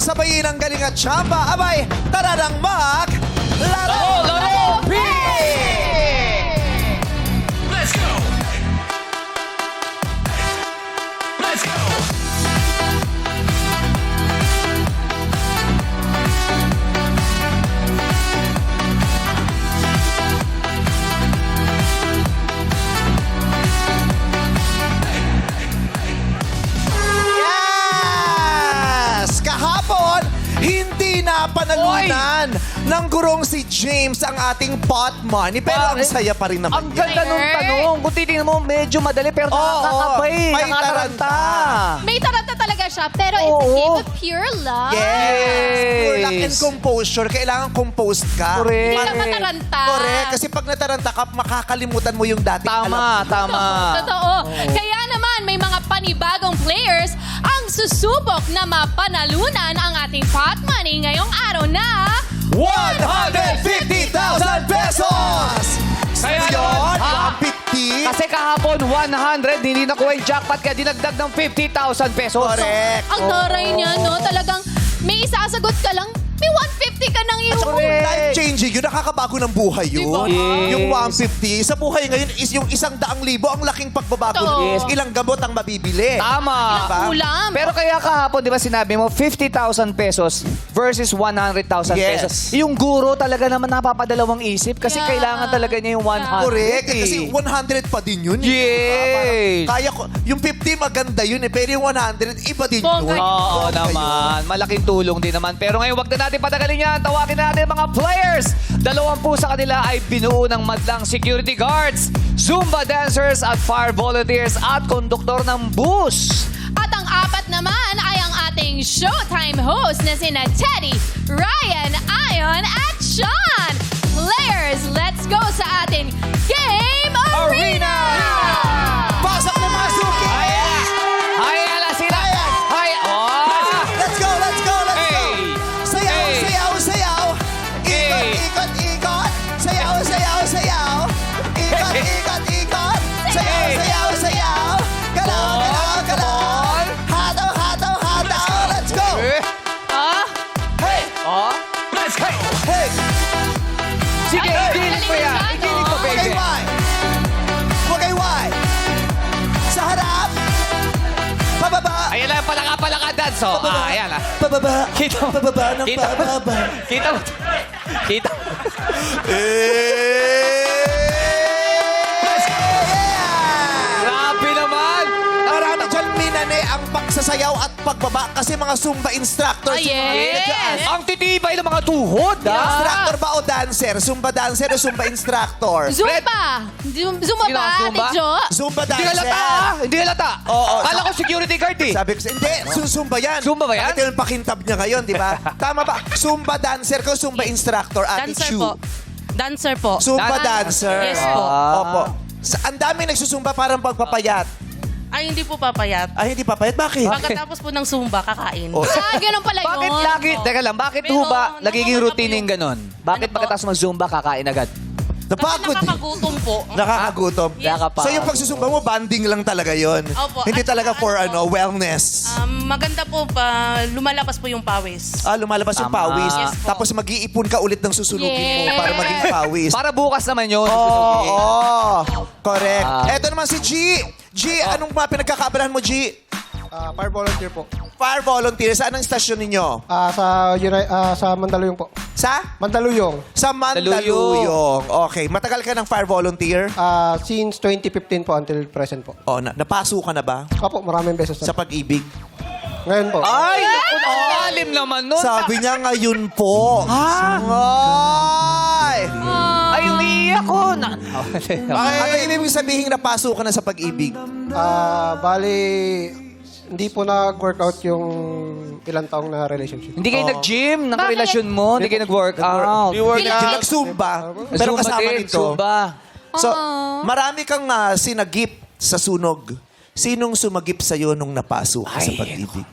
sabayin ang galing at tsamba. Abay, tara nang laro! Laro! Let's go! Let's go! Yes! Kahapon, hindi na panalunan ng gurong si James ang ating pot money. Pero ang saya pa rin naman Ang yan. ganda nung tanong. Kung titingnan mo, medyo madali pero nakakabay. may Nakataranta. May taranta talaga siya, pero it's a Oo. game of pure love. Yes! Pure luck and composure. Kailangan composed ka. Correct. Hindi ka mataranta. Correct. Kasi pag nataranta ka, makakalimutan mo yung dating alam. Tama. Totoo. Kaya naman, may mga panibagong players ang susubok na mapanalunan ang ating pot money ngayong araw na 150,000 pesos! Kaya Yun, naman, ha? 150. Kasi kahapon, 100, hindi nakuha yung jackpot kaya dinagdag ng 50,000 pesos. Correct. ang taray niya, no? Talagang may isasagot ka lang, may 150 ka nang iuwi. Life-changing yun. Nakakabago ng buhay yun. Diba? Yes. Yung 150. Sa buhay ngayon is yung 100,000. Ang laking pagbabago. Totoo. Yes. Ilang gamot ang mabibili. Tama. Diba? Ulam. Pero kaya kahapon, di ba sinabi mo, 50,000 pesos versus 100,000 Yes. pesos. Yung guro talaga naman napapadalawang isip kasi Yeah. kailangan talaga niya yung 100. Correct. Kasi 100 pa din yun. Yes. Kaya ko, yung 50 maganda yun eh. Pero yung 100, iba din Bongga. yun. Oo Bongga naman. Malaking tulong din naman. Pero ngayon, wag na natin patagalin yan. Tawagin natin mga players. 20 sa kanila ay binuo ng madlang security guards, Zumba dancers at fire volunteers at konduktor ng bus. At ang apat naman ay ang ating Showtime host na sina Teddy, Ryan, Ion at Sean. Players, let's go sa ating Game Arena! Pasok na mga suki! Hay, ala sila. Hay, oh. Let's go, let's go, let's go! Hey. Sayaw, Hey. sayaw, sayaw! Ikot, Hey. ikot, ikot! Sayaw, sayaw, sayaw! Ikot, ikot, ikot! Sayaw, Hey. sayaw, sayaw! Galaw, galaw, galaw! Hataw, hataw, hataw! Let's go! Ah? Hey! Oh? Let's go! Hey! Sige, idilig mo yan. Idilig mo, Okay, baby. why? Okay, why? Sa harap! Pababa! Ayan lang, palaka dance. Oh. Ah, ayan ah. Pababa! Kita mo. Pababa ng Kita mo. pababa! Kita mo. Kita mo. Grabe naman. Marami dyan minane ang pagsasayaw at pagbaba kasi mga Zumba instructors. Ah, yes. Ang titibay ng mga tuhod. Instructor ba o dancer? Zumba dancer o Zumba instructor? Zumba! Zumba Sino ba, ang Zumba? Ate Jo? Zumba Hindi dancer. halata ah. Hindi halata. Oo. Kala ko security guard eh. Sabi ko, hindi, Zumba yan. Zumba ba yan? Bakit yung pakintab niya ngayon, di ba? Tama ba? Zumba dancer ko, Zumba instructor, Ate Dancer Chu. po. Dancer po. Zumba dancer. Yes po. Opo. Ang dami nagsusumba parang pagpapayat. Ay, hindi po papayat. Ay, hindi papayat. Bakit? Pagkatapos po ng Zumba, kakain. Oh. Ah, ganun pala yun. Bakit lagi, teka lang, bakit Pero, ho ba nagiging nakakatawa routine po yung ganon? Bakit Ano po? pagkatapos mag-zumba, kakain agad? Napagod. Kasi nakakagutom po. Nakakagutom. Yes. Nakapa- So yung pagsusumba mo, banding lang talaga yon. Opo. Hindi At talaga saka for ano po, wellness. Maganda po pa, lumalabas po yung pawis. Lumalabas yung Tama. pawis. Yes po. Tapos mag-iipon ka ulit ng susunugin mo Yes. para maging pawis. Para bukas naman yun. Oo. Correct. Ah. Eto naman si G. G, anong mga pinagkakaabalahan mo, G? Fire volunteer po. Fire volunteer. Saan ang stasyon ninyo? Sa Mandaluyong po. Sa? Mandaluyong. Sa Mandaluyong. Okay. Matagal ka ng fire volunteer? Since 2015 po until present po. Oh, napaso ka na ba? Opo, maraming beses Sa na. pag-ibig? Ngayon po. Ay! Ang lalim naman nun. Sabi niya ngayon po. Ay! Ay, umiiyak ko. Ano ibig sabihin napasok ka na sa pag-ibig? Bali, hindi po nag-workout yung ilang taong na relationship. Hindi kayo nag-gym, nakarelasyon mo, hindi kayo nag-workout. Nag-Zumba. Pero Zumba kasama din, nito. Zumba. So, marami kang sinagip sa sunog. Sinong sumagip sa'yo nung napasok ka sa Ay. pag-ibig?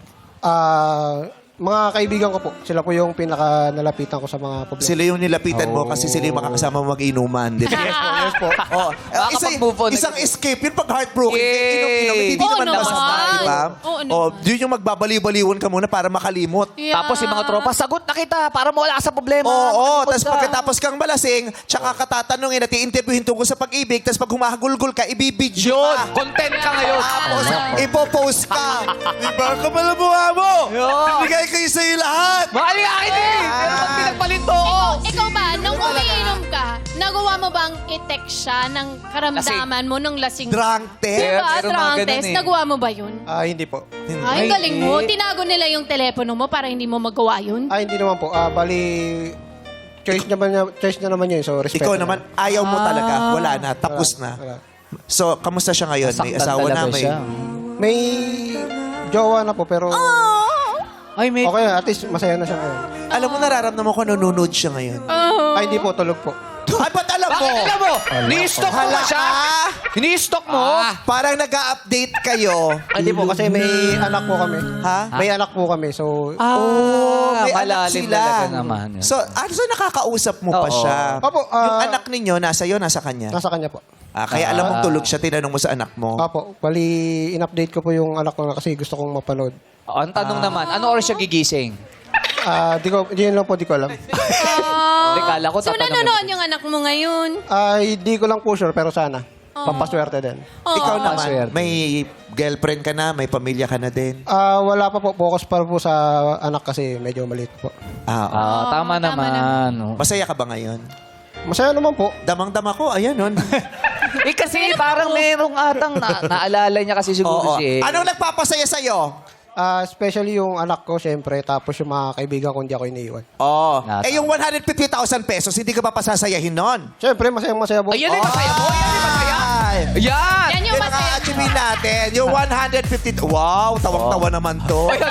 Mga kaibigan ko po. Sila po yung pinaka nalapitan ko sa mga problema. Sila yung nilapitan mo kasi sila yung makakasama mo mag-inuman. Di ba? Yes po. Oh, Makakapag-move on. isang escape yun pag heartbroken. Yes. Inom-inom, hindi Oo naman masama, naman. di ba? Oo naman. Oh, yun yung magbabaliw-baliwan ka muna para makalimot. Yeah. Tapos yung mga tropa, sagot na kita para mawala ka sa problema. Oo, Malimot tapos ka. pagkatapos kang malasing, tsaka katatanungin at i-interviewin tungkol sa pag-ibig, tapos pag humahagulgul ka, ibibidyo Yun, ka. content ka ngayon. Tapos, ipopost ka. Di ba? Kapal ang mukha mo. Yun. Bigay kayo sa'yo lahat. Mahal nga akin eh. Pero pag pinagpalit mo ako. Ikaw ba, nung umiinom ka, nagawa mo bang i-text siya ng karamdaman mo nung lasing? Drunk test. Diba? Meron mga Drunk ganun test. eh. Nagawa mo ba yun? Hindi po. Ay, galing mo. Tinago nila yung telepono mo para hindi mo magawa yun. Hindi naman po. Bali, choice niya naman yun. So, respect Ikaw ko naman, ayaw mo talaga. Wala na. Tapos Wala. na. So, kamusta siya ngayon? May Nasaktan asawa na, talaga may... siya. May jowa na po, pero Ay, may... okay, at least masaya na siya ngayon. Alam mo, nararamdaman ko nanonood siya ngayon. Hindi po, tulog po. Ay, ba't alam mo? Bakit alam mo? Ni-stock mo ba siya? Ah, Ni-stock mo? parang nag-a-update kayo. Hindi po, kasi may anak po kami. Ha? May anak po kami, so... May anak malalim sila. talaga naman. So, so nakakausap mo pa Oo. siya. Opo, Yung anak ninyo, nasa iyo, nasa kanya. nasa kanya po. Kaya alam mong tulog siya, tinanong mo sa anak mo. Opo, bali, in-update ko po yung anak ko na kasi gusto kong mapanood. Ang tanong naman, ano oras siya gigising? Yun lang po, di ko alam. Hindi, kala ko So, tatanungin. nanonood yung anak mo ngayon? Di ko lang po sure, pero sana. Pampaswerte din. Ikaw naman, Swerte. may girlfriend ka na, may pamilya ka na din. Wala pa po, focus pa po sa anak kasi medyo maliit po. Tama naman. Masaya ka ba ngayon? Masaya naman po. Damang-dama ko, ayan nun. Kasi parang merong atang naalala niya kasi siguro Oo. si... Anong nagpapasaya sa'yo? Especially yung anak ko, syempre, tapos yung mga kaibigan ko, hindi ako iniiwan. Oh. Nata. Yung 150,000 pesos, hindi ka pa pasasayahin nun? Syempre, masaya po. Ayan yung masaya mo! Ayan yung masaya! Ay! Yan! Yan yung Yan ang masaya. a-achievin natin. Yung 150... Wow, tawang-tawa naman to. Ay,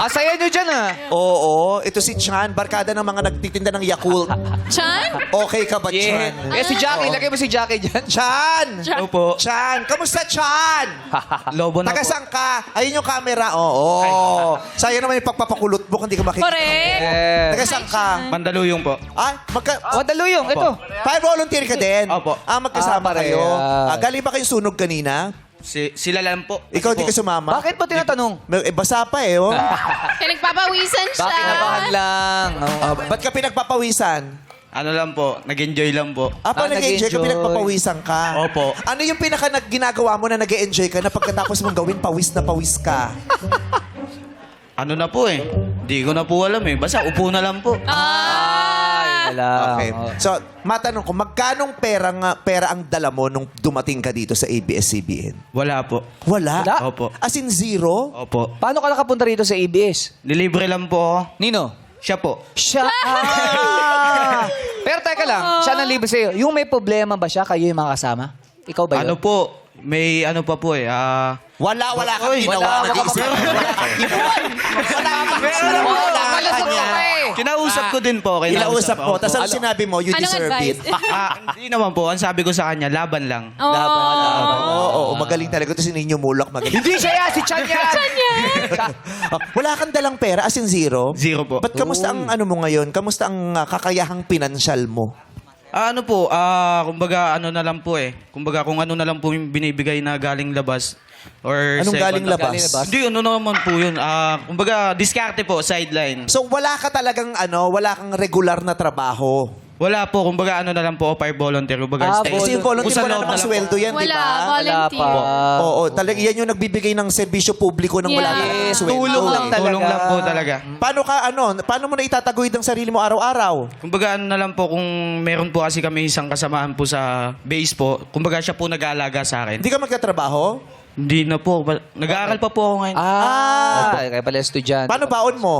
asaya nyo dyan ah! Oo, ito si Chan, barkada ng mga nagtitinda ng Yakult. Chan? Okay ka ba, Yeah. Chan? Eh, si Jackie, lagay mo si Jackie dyan. Chan! Opo. Chan! Kamusta, Chan? Lobo na Taga po. saan ka? Ayun yung camera. Oo. Sayang naman yung pagpapakulot mo kung di ka makikita. Correct. Taga saan ka? Mandaluyong po. Ay, Mandaluyong, ito. Fire volunteer ka din? Opo. Magkasama parehas. kayo. Galing ba kayong sunog kanina? Sila lang po. Ikaw di Kasi ka sumama? Bakit mo tinatanong? Basa pa eh. Oh. Pinagpapawisan siya. Bakit nabahan lang? Ba't ka pinagpapawisan? ano lang po, nag-enjoy lang po. Nag-enjoy ka, nag-enjoy. pinagpapawisan ka. Opo. Ano yung ginagawa mo na nag-enjoy ka na pagkatapos mong gawin, pawis na pawis ka? Ano na po eh. Di ko na po alam eh. Basta upo na lang po. Ay, wala. Okay. So, matanong ko, magkanong pera ang dala mo nung dumating ka dito sa ABS-CBN? Wala po. Wala? Wala? Opo. As in zero? Opo. Paano ka nakapunta rito sa ABS? Nilibre lang po ako. Nino? Siya po. Siya. Pero teka lang, siya nang libre sa'yo. Yung may problema ba siya, kayo yung mga kasama? Ikaw ba yun? Ano po, may ano pa po eh. Wala kang Oy, ginawa. wala ka Nag-iisip. Wala kang ginawa. Wala kang ginawa. Wala Malasot kanya. ka eh. Kinausap ko din po. Inausap mo. Tapos ano Ano? sinabi mo? You Anong deserve advice? it. Hindi naman po. Ang sabi ko sa kanya, laban lang. Oo, magaling talaga. Ito si Ninyo Mulak. Magaling. Hindi siya yan, si Chan yan. Wala kang dalang pera, as in zero? Zero po. Ba't kamusta ang ano mo ngayon? Kamusta ang kakayahang pinansyal mo? Ano po, kumbaga ano na lang po eh. Kumbaga kung ano na lang po yung binibigay na galing labas. Or Anong second- galing labas? Galing labas? Hindi, ano naman po yun. Kumbaga, diskarte po, sideline. So wala ka talagang wala kang regular na trabaho. Wala po, kumbaga ano na lang po, fire volunteer. Kumbaga, stay. Kasi yung volunteer, Kung sa wala loob namang na lang sweldo yan, di Wala, ba? volunteer. Oo, talaga yan yung nagbibigay ng serbisyo publiko ng wala Yeah. talagang sweldo. Tulong lang eh. talaga. Tulong lang po talaga. Paano mo na itataguyod ang sarili mo araw-araw? Kumbaga ano na lang po, kung meron po kasi kami isang kasamahan po sa base po, kumbaga siya po nag-aalaga sa akin. Hindi ka magkatrabaho? Hindi na po. Nag-aaral pa po ako ngayon. Kaya pala estudyante. Paano baon mo?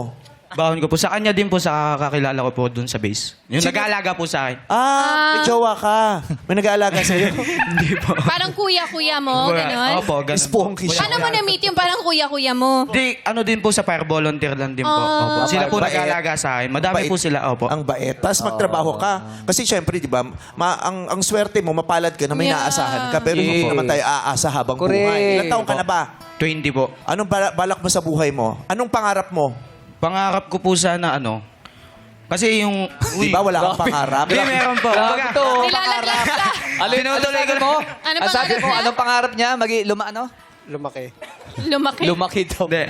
Baon ko po. Sa kanya din po sa kakilala ko po dun sa base. Yung Sino? nag-aalaga po sa akin. May jowa ka. May nag-aalaga sa'yo. Hindi po. Parang kuya-kuya mo, gano'n? Opo, ganun. Sponky siya. Paano mo na-meet yung parang kuya-kuya mo? Di, ano din po sa fire volunteer lang din po. Opo. Sila po Bait. nag-aalaga sa akin. Madami Bait. po sila. Opo. Ang bait. Tapos magtrabaho ka. Kasi syempre, di ba, ang swerte mo, mapalad ka na may Yeah. naasahan ka. Pero hindi Yeah. naman tayo aasa habang Correct. buhay. Ilang taong ka na ba? 20 po. Anong balak mo sa buhay mo? Anong pangarap mo? Pangarap ko po sana kasi yung... Di ba wala kang pangarap? Hindi, meron po. Grabe Kumbaga, to. Nilalaglag ka. Ano yung sabi mo? Ano Ang sabi pangarap mo, niya? anong pangarap niya? Lumaki. Lumaki. Lumaki daw. Hindi.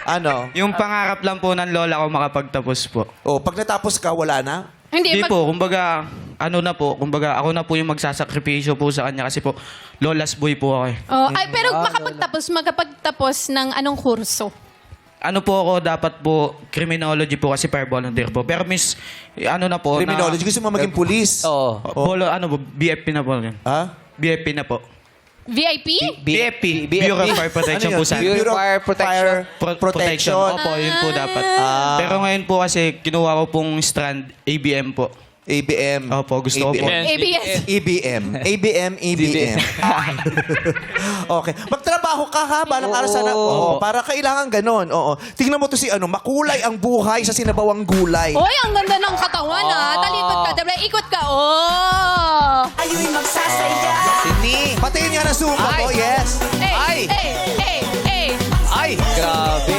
Ano? Yung pangarap lang po ng lola ko makapagtapos po. Oh, pag natapos ka, wala na? Hindi, Hindi pag, po, kumbaga, ako na po yung magsasakripisyo po sa kanya kasi po, lola's boy po ako eh. oh, ay, pero magkapagtapos ng anong kurso? Ano po ako, dapat po, criminology po kasi fire volunteer po. Pero miss, na po, Criminology, gusto mo maging police? Oo. BFP na po. Yun. Ha? BFP na po. VIP? BFP, Bureau of Fire Protection Ano po yun? sa Bureau of Fire Protection. Protection. Opo, yun po dapat. Pero ngayon po kasi, kinuha ko pong strand, ABM po. ABM. Opo, gusto ko po. ABS. EBM. ABM, EBM. Okay. Magtrabaho ka ha, balang araw sana. Oo, para kailangan ganon. Oo. Tingnan mo to si makulay ang buhay sa sinabawang gulay. Oy, ang ganda ng katawan Talikod ka, diba? Ikot ka. Oh! Sini. Patayin niya ng Zumba mo, yes. Ay! Hey! Ay, grabe.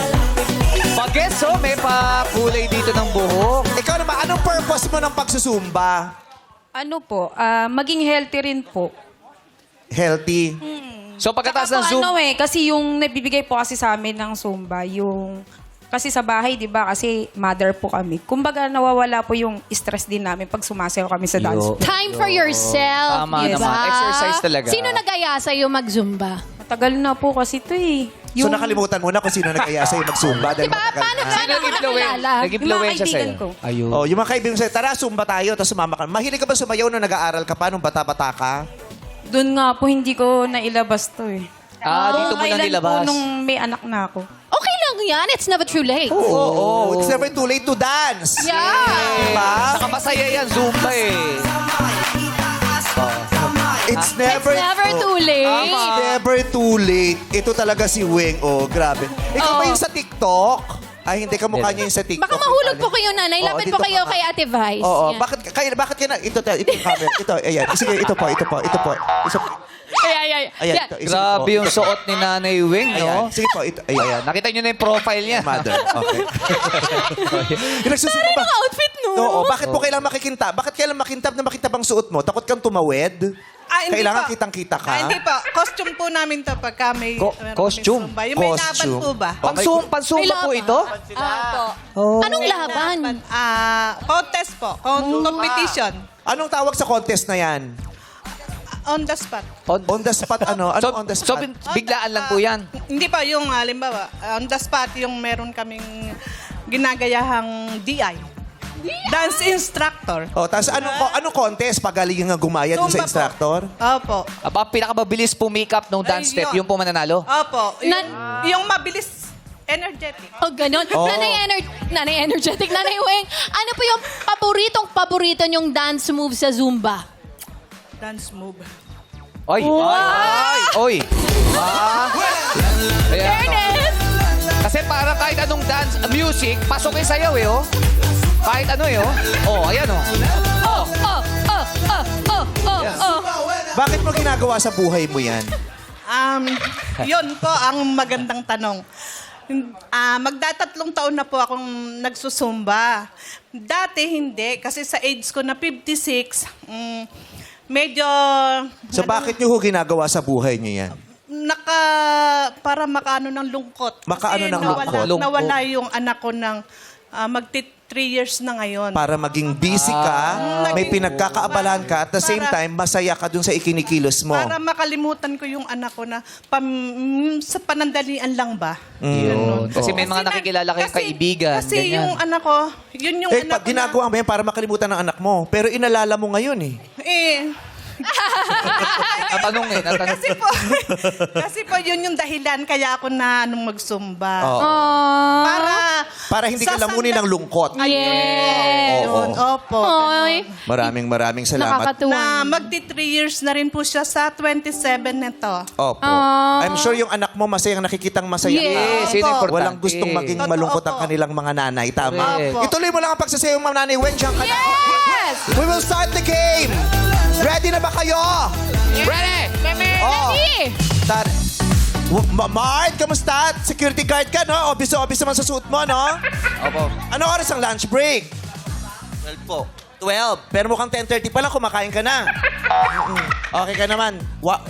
Pag-guess, may pakulay dito ng buhok. Ikaw naman, anong purpose mo ng pagsusumba? Ano po, maging healthy rin po. Healthy. So, pagkatapos ng Tsaka po, Zoom, kasi yung nabibigay po kasi sa amin ng Zumba, kasi sa bahay, di ba, kasi mother po kami. Kumbaga, nawawala po yung stress din namin pag sumasayaw kami sa dance. Time for yourself, Tama diba? naman. Exercise talaga. Sino nag-aya sa'yo mag-Zumba? Matagal na po kasi ito eh. So nakalimutan mo na kung sino nag-aya sa'yo mag-Zumba. Dahil Diba? matagal na. Paano mo nakilala? nag-influensya Yung mga sa'yo? kaibigan ko. Ayun. Oh, yung mga kaibigan sa'yo, tara, Zumba tayo, tapos sumama ka. Mahilig ka ba sumayaw nung nag-aaral ka pa, nung bata-bata ka? Doon nga po, hindi ko nailabas to eh. Dito mo na Kailan nilabas. po nung may anak na ako. Okay lang yan. It's never too late. Oo. It's never too late to dance. Yeah. Diba? Saka masaya yan, Zumba eh. It's never, It's never too late. It's never too late. Ito talaga si Weng. Oh, grabe. Ikaw ba yung sa TikTok? Ay, hindi. Kamukha niya yung sa TikTok. Baka mahulog po kayo, nanay. Oo, Lapit dito po kayo ka. kay Ate Vice. Oo. Yan. Bakit ka na? Ito yung camera. Ito, ayan. Sige, ito po. Ay. Ayan. Yan. Ito, Grabe yung suot ni Nanay Weng, Ayan. no? Sige po. Ito, ayan. Nakita nyo na yung profile niya. Mother. Okay. Yung nagsusubo ba? Ang outfit, no? Oo. Bakit po kailangan makikintab? Bakit kailangan makintab ang suot mo? Takot kang tumawid? Hindi Kailangan po. kitang-kita ka? Hindi po. Costume po namin to pagka may... meron costume? kami Zumba. Yung may laban Costume. po ba? Pansumba po ito? Anong laban? Contest po. Competition. Anong tawag sa contest na yan? On the spot. On the spot, ano? Ano on the So, spot? biglaan lang po yan. Hindi pa yung, halimbawa, on the spot yung meron kaming ginagayahang DI. Dance instructor. Oh, tapos anong contest? Pagaling nga gumaya dun sa Zumba po. instructor? Opo. Ang pinakamabilis po make-up ng dance Ay, step, yun. yung po mananalo. Opo. Yung mabilis, energetic. Oh, ganon. Oh. Nanay energetic. Nanay Weng, ano po yung paborito niyong dance move sa Zumba? Dance move. Oy! Oy! Ayan. Fairness! Kasi para kahit anong dance, music, pasok yung sayaw eh, oh. Kahit ano eh, oh. Oh, ayan, oh. Oh. Bakit mo ginagawa sa buhay mo yan? Yun po ang magandang tanong. Magdatatlong taon na po akong nagsusumba. Dati hindi, kasi sa age ko na 56, medyo... So bakit nyo ho ginagawa sa buhay nyo yan? Para makaano ng lungkot. Makaano Kasi ng lungkot? Nawala yung anak ko ng magti 3 years na ngayon. Para maging busy ka, may pinagkakaabalahan ka, at the same time, masaya ka dun sa ikinikilos mo. Para makalimutan ko yung anak ko na sa panandalian lang ba? Yun. Kasi may mga nakikilala kayong kaibigan. Kasi ganyan. yung anak ko, yun yung Eh, anak pag ginagawa mo yan para makalimutan ng anak mo. Pero inalala mo ngayon eh. Natanong eh. Natanong. Kasi po yun yung dahilan kaya ako na magsumba. Oo. Para hindi ka Sa lamunin ng lungkot. Yes. Oo. Opo. Oy. Maraming salamat. Nakakatuwa. Na magti 3 years na rin po siya sa 27 nito. Opo. I'm sure yung anak mo masayang nakikitang masaya ka. Yes, yun Opo. importante. Walang gustong maging Totoo malungkot ang po. kanilang mga nanay. Tama. Opo. Ituloy mo lang ang pagsasayaw ng mga nanay. Wen, diyan ka na. Yes! We will start the game. Ready na ba kayo? Ready! Oh. Ready? Mart, kamusta? Security guard ka, no? Obvious naman sa suit mo, no? Opo. Ano oras ang lunch break? 12 po. 12. Pero mukhang 10:30 pa lang, kumakain ka na. Okay ka naman.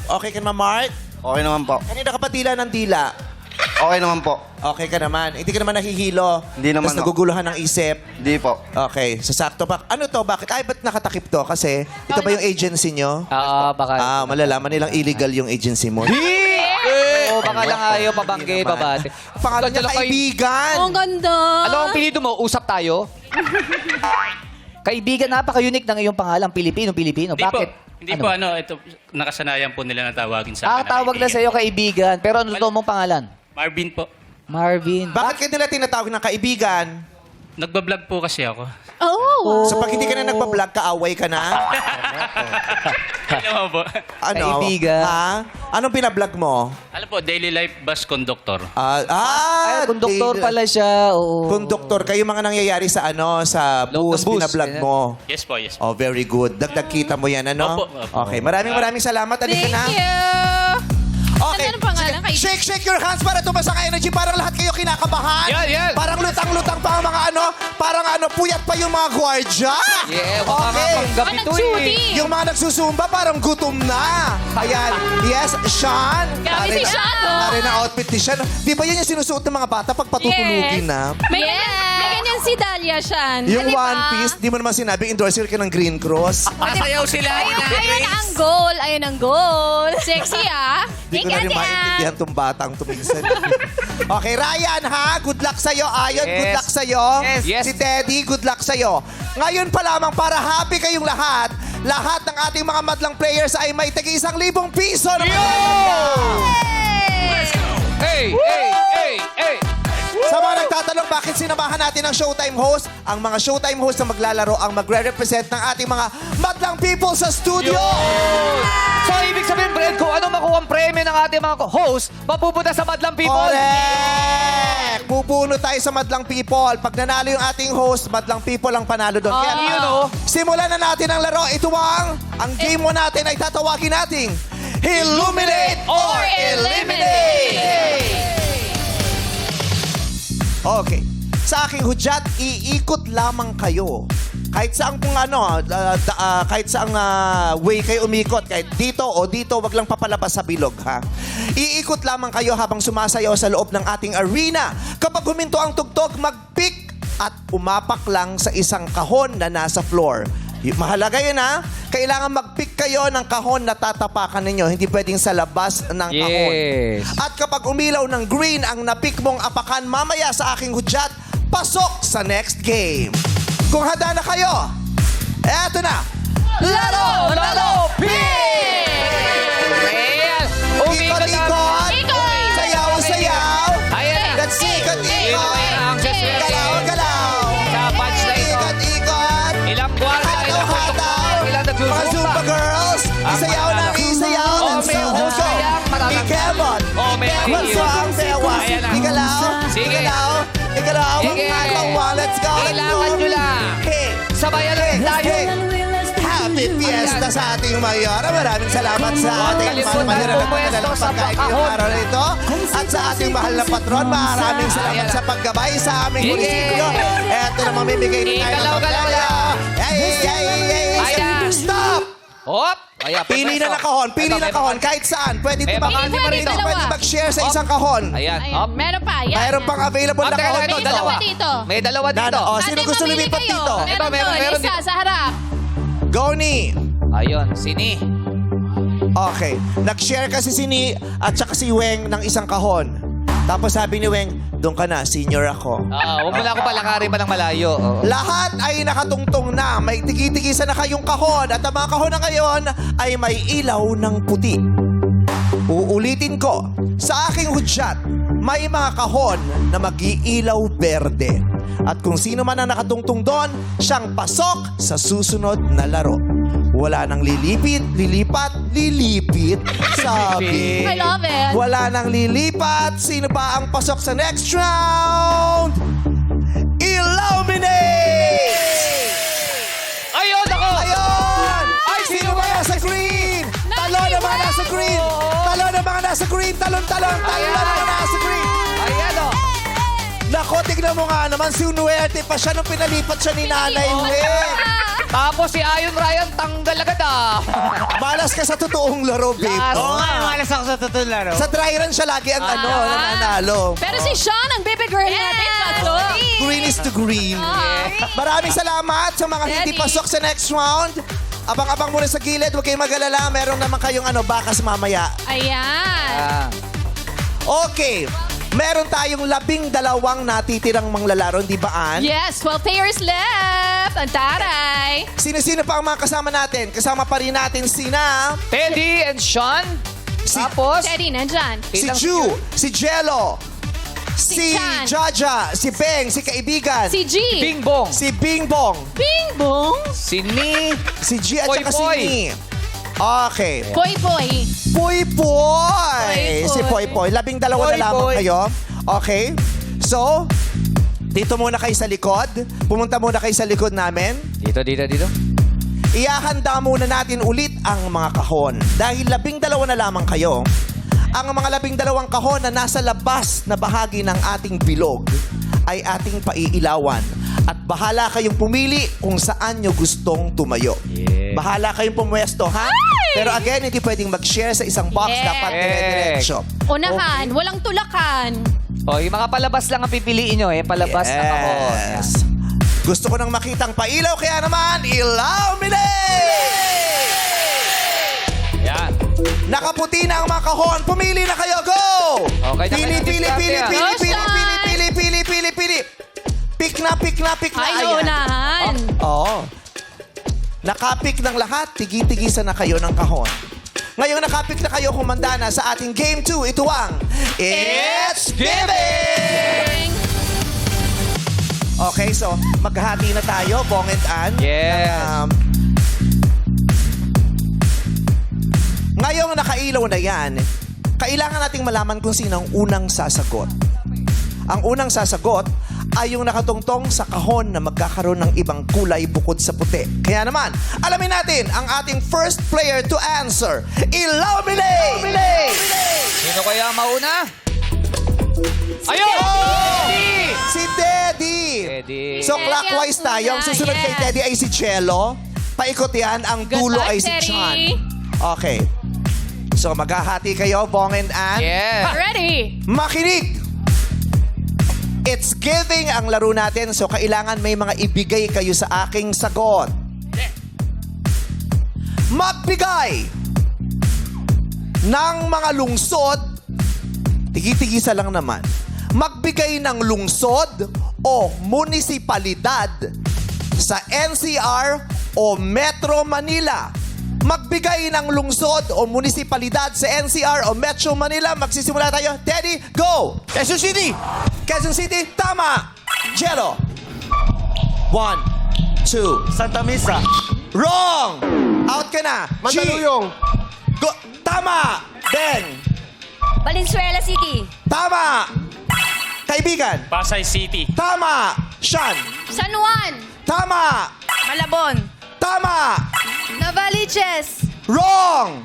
Okay ka naman, Mart? Okay naman po. Kanina ka pa tila ng dila. Okay naman po. Okay ka naman. Hindi ka naman nahihilo. Hindi naman, Tapos no. naguguluhan ng isip. Hindi po. Okay. Sasakto pa. Ano to? Bakit? Ay, ba't nakatakip to? Kasi ito ba yung agency nyo? Baka. Malalaman nilang illegal yung agency mo. Oo, baka lang ayaw pabanggit, babate. Pangalan niya, Ganda lang kaibigan. Ang ganda. Ano ang pilido mo? Usap tayo? Kaibigan, napaka-unique ng iyong pangalan. Pilipino. Bakit? Hindi po, ito, nakasanayan po nila na tawagin sa akin. Tawag na sa'yo kaibigan. Pero ano totoo mong pangalan? Marvin po. Marvin. Bakit ka nila tinatawag ng kaibigan? Nagbablog po kasi ako. Oh. So pag hindi ka na nagpa-vlog, kaaway ka na? Ano po? Ano? Kaibigan. Ha? Anong pinablog mo? Alam po, daily life bus conductor. Ay, konduktor pala siya. Oo. Konduktor. Kayo mga nangyayari sa sa Loob ng bus, bus, pinablog ganyan. mo. Yes po, yes po. Oh, very good. Dagdag kita mo yan, ano? Opo, opo. Okay, maraming salamat. Halika Thank na. you. Okay. Ano pangalan? Sige, shake your hands para tumasa ka energy. Parang lahat kayo kinakabahan. Yan. Parang lutang-lutang pa ang mga parang puyat pa yung mga gwardya. Yeah, baka nga panggabi to eh. Yung mga nagsusumba parang gutom na. Ayan. Yes, Sean. Grabe si Sean, oh. Pare na outfit ni Sean. Di ba yan yung sinusuot ng mga bata pag patutulugin na? May ganyan si Dahlia siyan. Yung Di ba? One Piece, di mo naman sinabi, endorser ka ng Green Cross. Masayaw sila. Ayun ang goal. Sexy, ah. Di ko na rin maintindihan tong batang tuminsan. Okay, Ryan, ha? Good luck sa'yo. Ayon, good Yes. luck sa'yo. Yes. Si Teddy, good luck sa'yo. Ngayon pa lamang, para happy kayong lahat ng ating mga madlang players ay may tagi 1,000 piso na Hey! Sa mga nagtatanong bakit sinamahan natin ang Showtime host, ang mga Showtime host na maglalaro ang magre-represent ng ating mga madlang people sa studio. So, ibig sabihin, Brad, kung ano makuha ang premyo ng ating mga host, mapupunta sa Madlang People. Correct! Pupuno tayo sa madlang people. Pag nanalo yung ating host, madlang people ang panalo doon. Kaya yun, oh. simulan na natin ang laro. Ito ang game mo natin ay tatawagin nating Illuminate or Eliminate! Okay. Sa aking hudyat, iikot lamang kayo. Kahit saan kahit saang way kayo umikot, kahit dito o dito, wag lang papalabas sa bilog, ha? Iikot lamang kayo habang sumasayaw sa loob ng ating arena. Kapag huminto ang tugtog, mag-pick at umapak lang sa isang kahon na nasa floor. Mahalaga yun, ha? Kailangan mag-pick kayo ng kahon na tatapakan ninyo. Hindi pwedeng sa labas ng kahon. Yes. At kapag umilaw ng green ang napick mong apakan mamaya sa aking hudyat, pasok sa next game. Kung handa na kayo, eto na. Laro! Pick! Ayan. Umikot Ikot! Ikot! Sayaw! Ayan na. Let's ikot! Ang seswerte. Galaw! Sa punch na ito. Ikot! Ilang kwarta, ilang Hataw! ilang Mga Zumba nagsusumba. girls! Isayaw ng isayaw ng may suso! sayang, matatanda. Ikemon! May Ikemon sa ang tewa! Ayan na. Igalaw! Sige. Igalaw! Sige. Katawa! Let's go! Kailangan nyo lang. Hey! Sabayan lang tayo. Happy Fiesta sa ating mayora. Maraming salamat sa ating kalimutan mahal na pumuesto pagkakalang sa pagkain ngayong kahon. araw na ito. At sa ating mahal na patron, maraming salamat sa paggabay sa aming Sige. munisipyo. Eto na mamimigay na tayo ng Igalaw-galaw pagkaya. lang. Ayan. Stop! Hop! Ayan, Pili na ng kahon. Pili ng kahon. Kahit saan. Pwede May tumaka. bakante pa rito. Pwede mag-share sa isang kahon. Ayan. Ayun, Hop. meron pa. Yan. Mayroon pang available na Teka, kahon ito, dito. dalawa. Dito. May dalawa dito. O, sino Ate, gusto mamili lumipat kayo. dito? Ito, meron Isa dito. sa harap. Goni! Ayun, sini. Okay. Nag-share kasi si Ni at saka si Weng ng isang kahon. Tapos sabi ni Weng, doon ka na, senior ako. Huwag mo na ako palakarin pa ng malayo. Oo. Lahat ay nakatungtong na. May tigi-tigisa na kayong kahon. At ang mga kahon na ngayon ay may ilaw ng puti. Uulitin ko. Sa aking hudyat, may mga kahon na mag-iilaw berde. At kung sino man ang nakatungtong doon, siyang pasok sa susunod na laro. Wala nang lilipit, lilipit. Sabi. I love it. Wala nang lilipat. Sino ba ang pasok sa next round? Illuminate! Ayun, ako! Ayun! Ay, sino ba nasa green? Talo na mga nasa green! Talo na mga nasa nasa green. Talon-talon. Talon na nasa green. Ayan o. Nako, tignan mo nga naman. Si Unuerte pa siya nung pinalipat siya ni Nanay Win. Tapos si Ayon Ryan, tanggal agad Malas ka sa totoong laro, babe. Last Oo nga, one. malas ako sa totoong laro. Sa dry run siya lagi ang nananalo. Pero si Sean, ang baby girl natin, pasok. Green is to green. Maraming salamat sa mga hindi Ready. pasok sa next round. Abang-abang muna sa gilid. Huwag kayong mag-alala. Meron naman kayong bakas mamaya. Ayan. Okay. Meron tayong 12 natitirang manglalaro, di ba, Ann? Yes, 12 players left. Ang taray. Sino-sino pa ang mga kasama natin? Kasama pa rin natin sina... Teddy and Sean. Tapos, Teddy, nandyan. Si Ju, si Jello, si Chan. Jaja, si Beng, si Kaibigan, Si G. Bing Bong. si Bing Bong, Bing Bong. Si Ni. si G at Poy saka si Poy. Ni. Okay. Boy, boy. Poy Poy! Si Poy Poy. 12 na Poy lamang Poy. kayo. Okay. So, dito muna kayo sa likod. Pumunta muna kayo sa likod namin. Dito. Iahanda muna natin ulit ang mga kahon. Dahil 12 na lamang kayo, ang mga 12 kahon na nasa labas na bahagi ng ating bilog ay ating paiilawan. At bahala kayong pumili kung saan nyo gustong tumayo. Yeah. Bahala kayong pumwesto, ha? Pero again, hindi pwedeng mag-share sa isang box. Yeah. Dapat dire-diretso. Unahan, walang tulakan. O, yung mga palabas lang ang pipiliin nyo Palabas na ako. Yes. Gusto ko nang makitang pailaw, kaya naman, ilaw mili! Yan. Nakaputi na ang mga kahon. Pumili na kayo. Go! Okay na Pili, kayo, pili, diskarte, pili, ah. pili, Go, pili, Sean! pili, pili, pili, pili. Pick na. Ay, Ayan. unahan. Oo. Nakapik ng lahat. Tigi-tigisan na kayo ng kahon. Ngayong nakapik na kayo, humanda na sa ating Game 2. Ito ang It's Giving! Okay, so maghati na tayo, Bong and Ann. Yes. Ngayong nakailaw na yan, kailangan nating malaman kung sino ang unang sasagot. Ang unang sasagot ay yung nakatungtong sa kahon na magkakaroon ng ibang kulay bukod sa puti. Kaya naman, alamin natin ang ating first player to answer. Ilaw Mili! Sino kaya mauna? Ayun! Si Teddy! Teddy. So clockwise ang tayo. Ang una, susunod kay yes. Teddy ay si Cello. Paikot yan. Ang Good dulo luck, ay si Teddy. Chan. Okay. So maghahati kayo, Bong and Ann. Yes. Ready? Makinig! It's giving ang laro natin, so kailangan may mga ibigay kayo sa aking sagot. Magbigay ng mga lungsod, tigi-tigisa lang naman, magbigay ng lungsod o munisipalidad sa NCR o Metro Manila. Magbigay ng lungsod o munisipalidad sa NCR o Metro Manila. Magsisimula tayo. Teddy, go! Quezon City! Quezon City, tama! Jello. 1, 2. Santa Misa. Wrong! Out ka na. G. Mandaluyong. Go. Tama! Ben. Valenzuela City. Tama! Kaibigan. Pasay City. Tama! Sean. San Juan. Tama! Malabon. Tama! Novaliches. Wrong!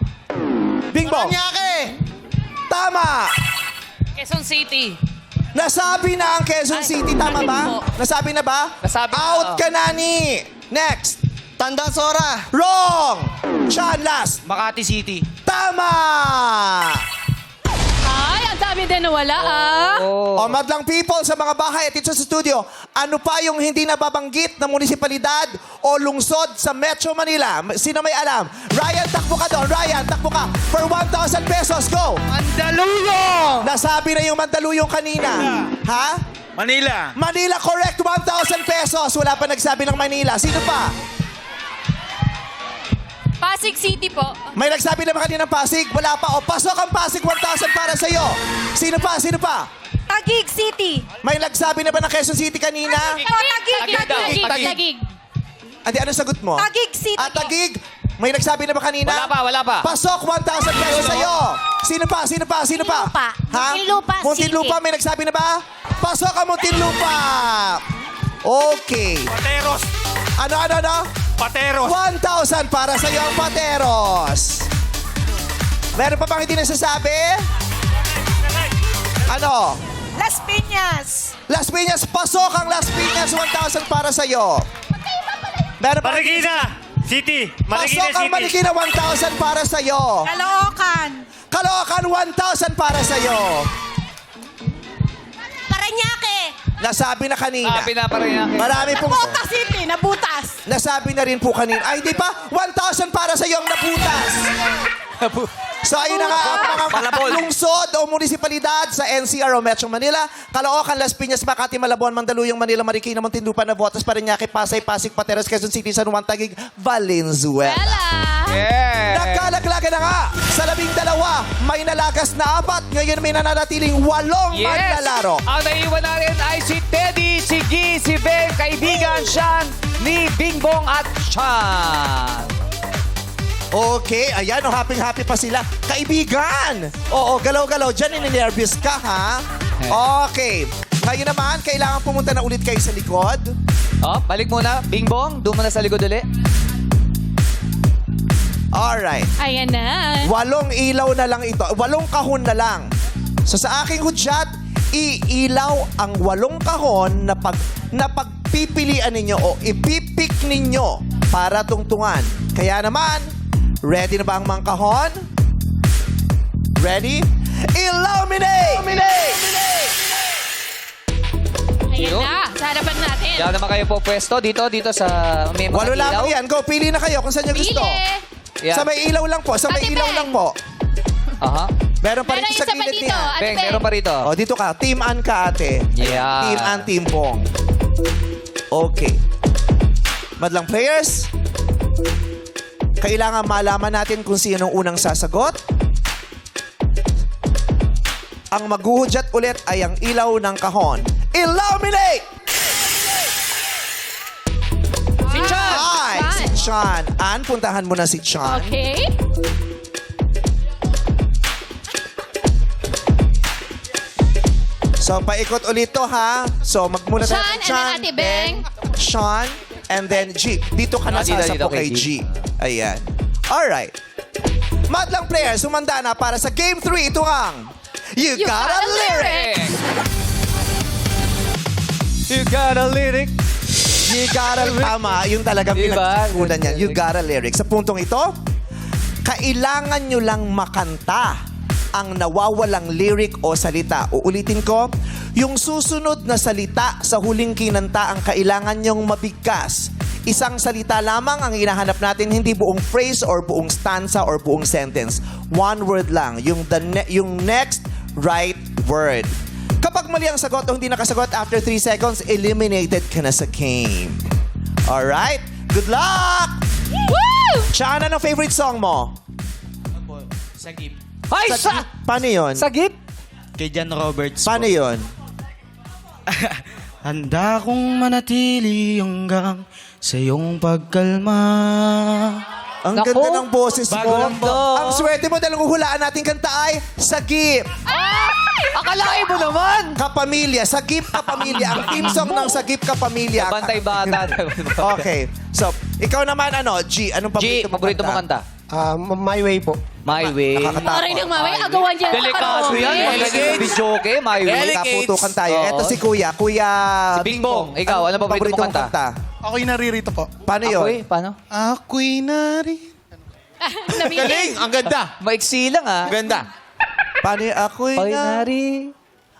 Bingbong. Paranaque. Tama! Quezon City. Nasabi na ang Quezon City. Tama akin ba? po. Nasabi na ba? Nasabi na, Out oh. ka na ni. Next. Tandang Sora. Wrong! Sean, last. Makati City. Tama! Ay, ang dami din nawala, ah. O madlang people sa mga bahay at dito sa studio, ano pa yung hindi nababanggit na munisipalidad o lungsod sa Metro Manila? Sino may alam? Ryan, takbo ka doon. Ryan, takbo ka. For 1,000 pesos, go! Mandaluyong! Nasabi na yung Mandaluyong kanina. Ha? Manila. Manila, correct. 1,000 pesos. Wala pa nagsabi ng Manila. Sino pa? Pasig City po. May nagsabi naman kanina ng Pasig. Wala pa. O, pasok ang Pasig. 1,000 para sa'yo. Sino pa? Sino pa? Taguig City. May nagsabi na ba ng Quezon City kanina? Tagig. Andi, ano sagot mo? Taguig City. Tagig. May nagsabi na ba kanina? Wala pa. Pasok, 1,000 pesos sa'yo. Sino pa? Muntinlupa. Ha? Muntinlupa Muntinlupa, City. may nagsabi na ba? Pasok ang Muntinlupa. Okay. Pateros. Ano? Pateros. 1,000 para sa'yo ang Pateros. Meron pa bang hindi nasasabi? Ano? Las Piñas. Las Piñas, pasok ang Las Piñas. 1,000 para sa'yo. Meron pa Marikina City. pasok ang Marikina. 1,000 para sa'yo. Caloocan. Caloocan, 1,000 para sa'yo. Parañaque. Nasabi na kanina. Pinaparayaki. Marami pong... City. Nabutas. Nasabi na rin po kanina. Ay, di pa? 1,000 para sa iyong naputas. So, ayun na nga ang mga lungsod o munisipalidad sa NCR o Metro Manila. Caloocan, Las Piñas, Makati, Malabon, Mandaluyong, Manila, Marikina, Muntinlupa, Navotas, Parañaque, Pasay, Pasig, Pateros, Quezon City, San Juan, Taguig, Valenzuela. Yeah. Nagkalaglaga na nga sa 12, may nalagas na 4. Ngayon may nananatiling 8 manlalaro. Ang naiwan natin ay si Teddy, si Guy, si Ben, kaibigan Sean, ni Bingbong at Sean. Okay, ayan, oh, happy-happy pa sila. Kaibigan! Oo, galaw-galaw. Diyan, ninervyos ka, ha? Okay. Ngayon naman, kailangan pumunta na ulit kayo sa likod. Oh, balik muna. Bingbong, doon muna sa likod ulit. Alright. Ayan na. 8 ilaw na lang ito. 8 kahon na lang. So sa aking hudyat, iilaw ang 8 kahon na pagpipilian ninyo o ipipik ninyo para tungtungan. Kaya naman, ready na ba ang mga kahon? Ready? Illuminate! Ayan na. Sa harapan natin. Diyan naman kayo po pwesto. Dito sa may mga 8 lang ilaw. yan. Go, pili na kayo kung saan nyo gusto. Pili. Yan. Sa may ilaw lang po. Sa may Ate ilaw Beng. lang po. Aha. Meron pa rin Meron sa isa pa gilid dito. niya. Ate Beng, Beng. meron pa rito. O, dito ka. Team Ann ka, ate. Yeah. Team Ann, Team Pong. Okay. Madlang players, kailangan malaman natin kung sino ang unang sasagot. Ang maghuhudyat ulit ay ang ilaw ng kahon. Illuminate! Si Sean! Ay, si Sean. Ann, puntahan mo na si Sean. Okay. So, paikot ulit to, ha? So, magmuna tayo Sean, kay and then Ate Beng. Sean, and then G. Dito ka na Dito, sasapo kay kay G. Ayan. Alright. Madlang players, sumanda na para sa Game 3. Ito ang You Got a Lyric! You got a lyric. You Got a Tama, yung talagang Diba? pinagkukunan niya. You Got a Lyric. Sa puntong ito, kailangan nyo lang makanta ang nawawalang lyric o salita. Uulitin ko, yung susunod na salita sa huling kinanta ang kailangan nyong mabigkas. Isang salita lamang ang hinahanap natin, hindi buong phrase or buong stanza or buong sentence. One word lang, yung next right word. Kapag mali ang sagot o hindi nakasagot after 3 seconds, eliminated ka na sa game. Alright? Good luck! Woo! Sean, anong favorite song mo? Sagip. Ay, Paano yun? Sagip? Kay John Roberts Paano po. yun? Handa kong manatili hanggang sa iyong pagkalma. Ang Naku, ganda ng boses bago mo. lang to. Ang swerte mo dahil ang huhulaan nating kanta ay Sagip. Akalain mo naman! Kapamilya. Sagip Kapamilya. Ang team song ng Sagip Kapamilya. Bantay bata. Okay. So, ikaw naman G, anong G, paborito mo kanta? My Way po. My Way. Maray ng maway. Agawan dyan. Delikado yan. Malagay sa videoke. My Way. Kaputukan tayo. Oo. Ito si Kuya. Kuya Si Bingbong. Ikaw, ano paborito mo kanta? Ako'y naririto po. Paano Ako'y, yun? paano? Ako'y narito. Galing. Ang ganda. Maiksi lang ah. Ganda. Paano yun? Ako'y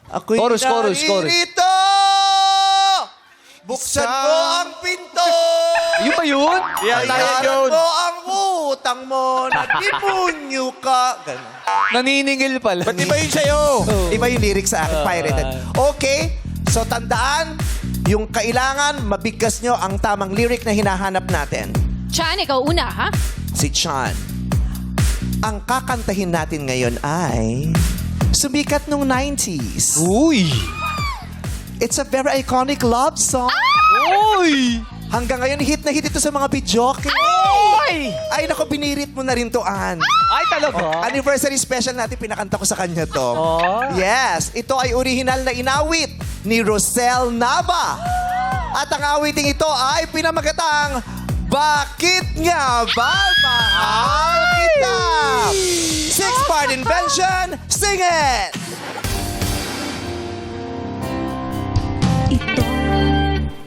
Ako'y Chorus. naririto. Buksan mo ang pinto. Yun ba yun? Bayaran mo ang utang mo na demonyo ka. Ganun. Naniningil pala. Ba't iba yun sa'yo? Iba yung lyrics sa akin, pirated. Okay, so tandaan, yung kailangan mabigkas nyo ang tamang lyric na hinahanap natin. Chan, ikaw una, ha? Si Chan. Ang kakantahin natin ngayon ay sumikat nung 90s. Uy! It's a very iconic love song. Uy! Hanggang ngayon, hit na hit ito sa mga videoke. Ay, naku, binirit mo na rin to, Ann. Ay, talaga? Anniversary special natin, pinakanta ko sa kanya to. Yes, ito ay original na inawit ni Rosel Nava. At ang awiting ito ay pinamagatang Bakit nga ba mahal kita? Six-part invention, sing it!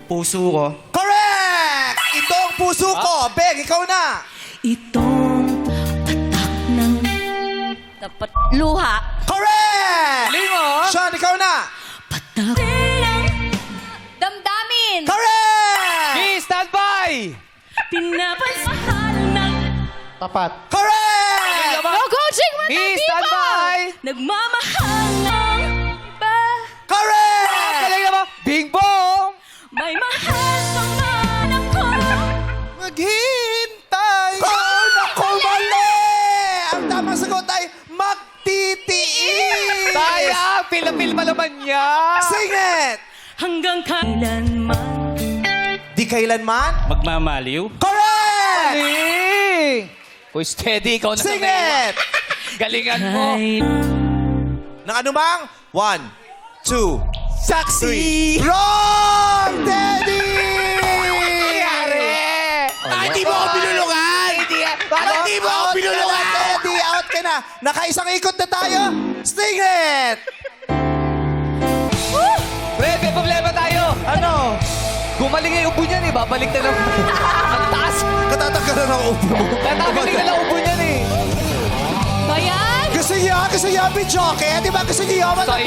Puso ko. Correct! Ito ang puso ko. Beg, ikaw na. Dapat luha. Correct! Limo. Sean, ikaw na. Damdamin. Correct! B, stand by! Pinapansamahal ng Tapat. Correct! Go, go, Jing! B, stand by! nagmamahal ng iba. Correct! Galing naman! Bing bong! May mahal pa man ako. Maghintay! Oh, naku, mali! Ang tamang sagot ay magtitiis! Sayang! Pil pa naman niya! Sing it! Hanggang kailanman. Di kailanman? Magmamaliw. Correct! Galing! Uy, steady, ikaw na Sing naman. it! Galingan mo! Nang anumang? 1, 2, Saksi! wrong! Teddy! Hindi mo ako binulungan! Hindi mo ako binulungan! Teddy, out ka na. Nakaisang ikot na tayo. Sing it! Fred, may problema tayo! Ano? Gumaling na yung ubo niyan eh. Babalik na lang. Ang taas. Katatanggalan ng upo mo. Tatagaling na lang ubo niyan eh. Bayan. Gusto niya, Bichoke. Di ba gusto niya, matapos?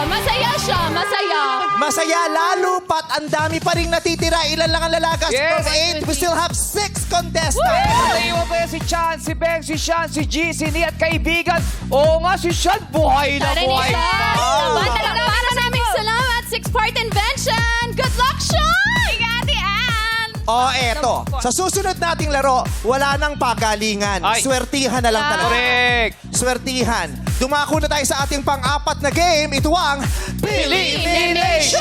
Masaya siya, masaya. Masaya, lalo pat ang dami pa rin natitira. Ilan lang ang lalagas? Yes. From 8, we still have 6 contestants. Naiwan pa yan si Chan, si Beng, si Sean, si G, si Ni at kaibigan. Oo nga, si Sean, buhay na Tara ni buhay. Sean. Para naming salamat. Six-part invention. Good luck, Sean! Ate Ann. Oh, eto. Sa susunod nating laro, wala nang pagalingan. Ay. Swertihan na lang talaga. Correct. Swertihan. Dumako na tayo sa ating pang-apat na game. Ito ang Elimination!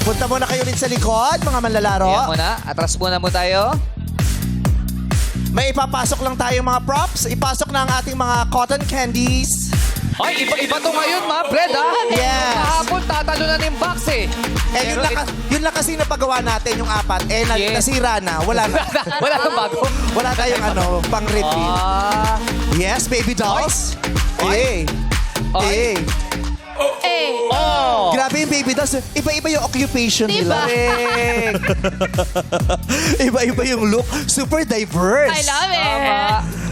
Punta muna kayo ulit sa likod, mga manlalaro. Ayan muna. Atras muna mo tayo. May ipapasok lang tayo mga props. Ipasok na ang ating mga cotton candies. Ay, iba to ngayon, ma, Fred, ha? Yes. Kahapon, tatalo na ng box, eh. Eh, yun lang kasi napagawa natin, yung apat. Eh, Yes. nasira na. Wala na. Wala nang bago. Wala tayong pang-repeat. Yes, baby dolls. Eh. Ay. Eh. Oh! Grabe yung baby dolls. Iba-iba yung occupation Diba? nila. Correct. Iba-iba yung look. Super diverse. I love it. Tama.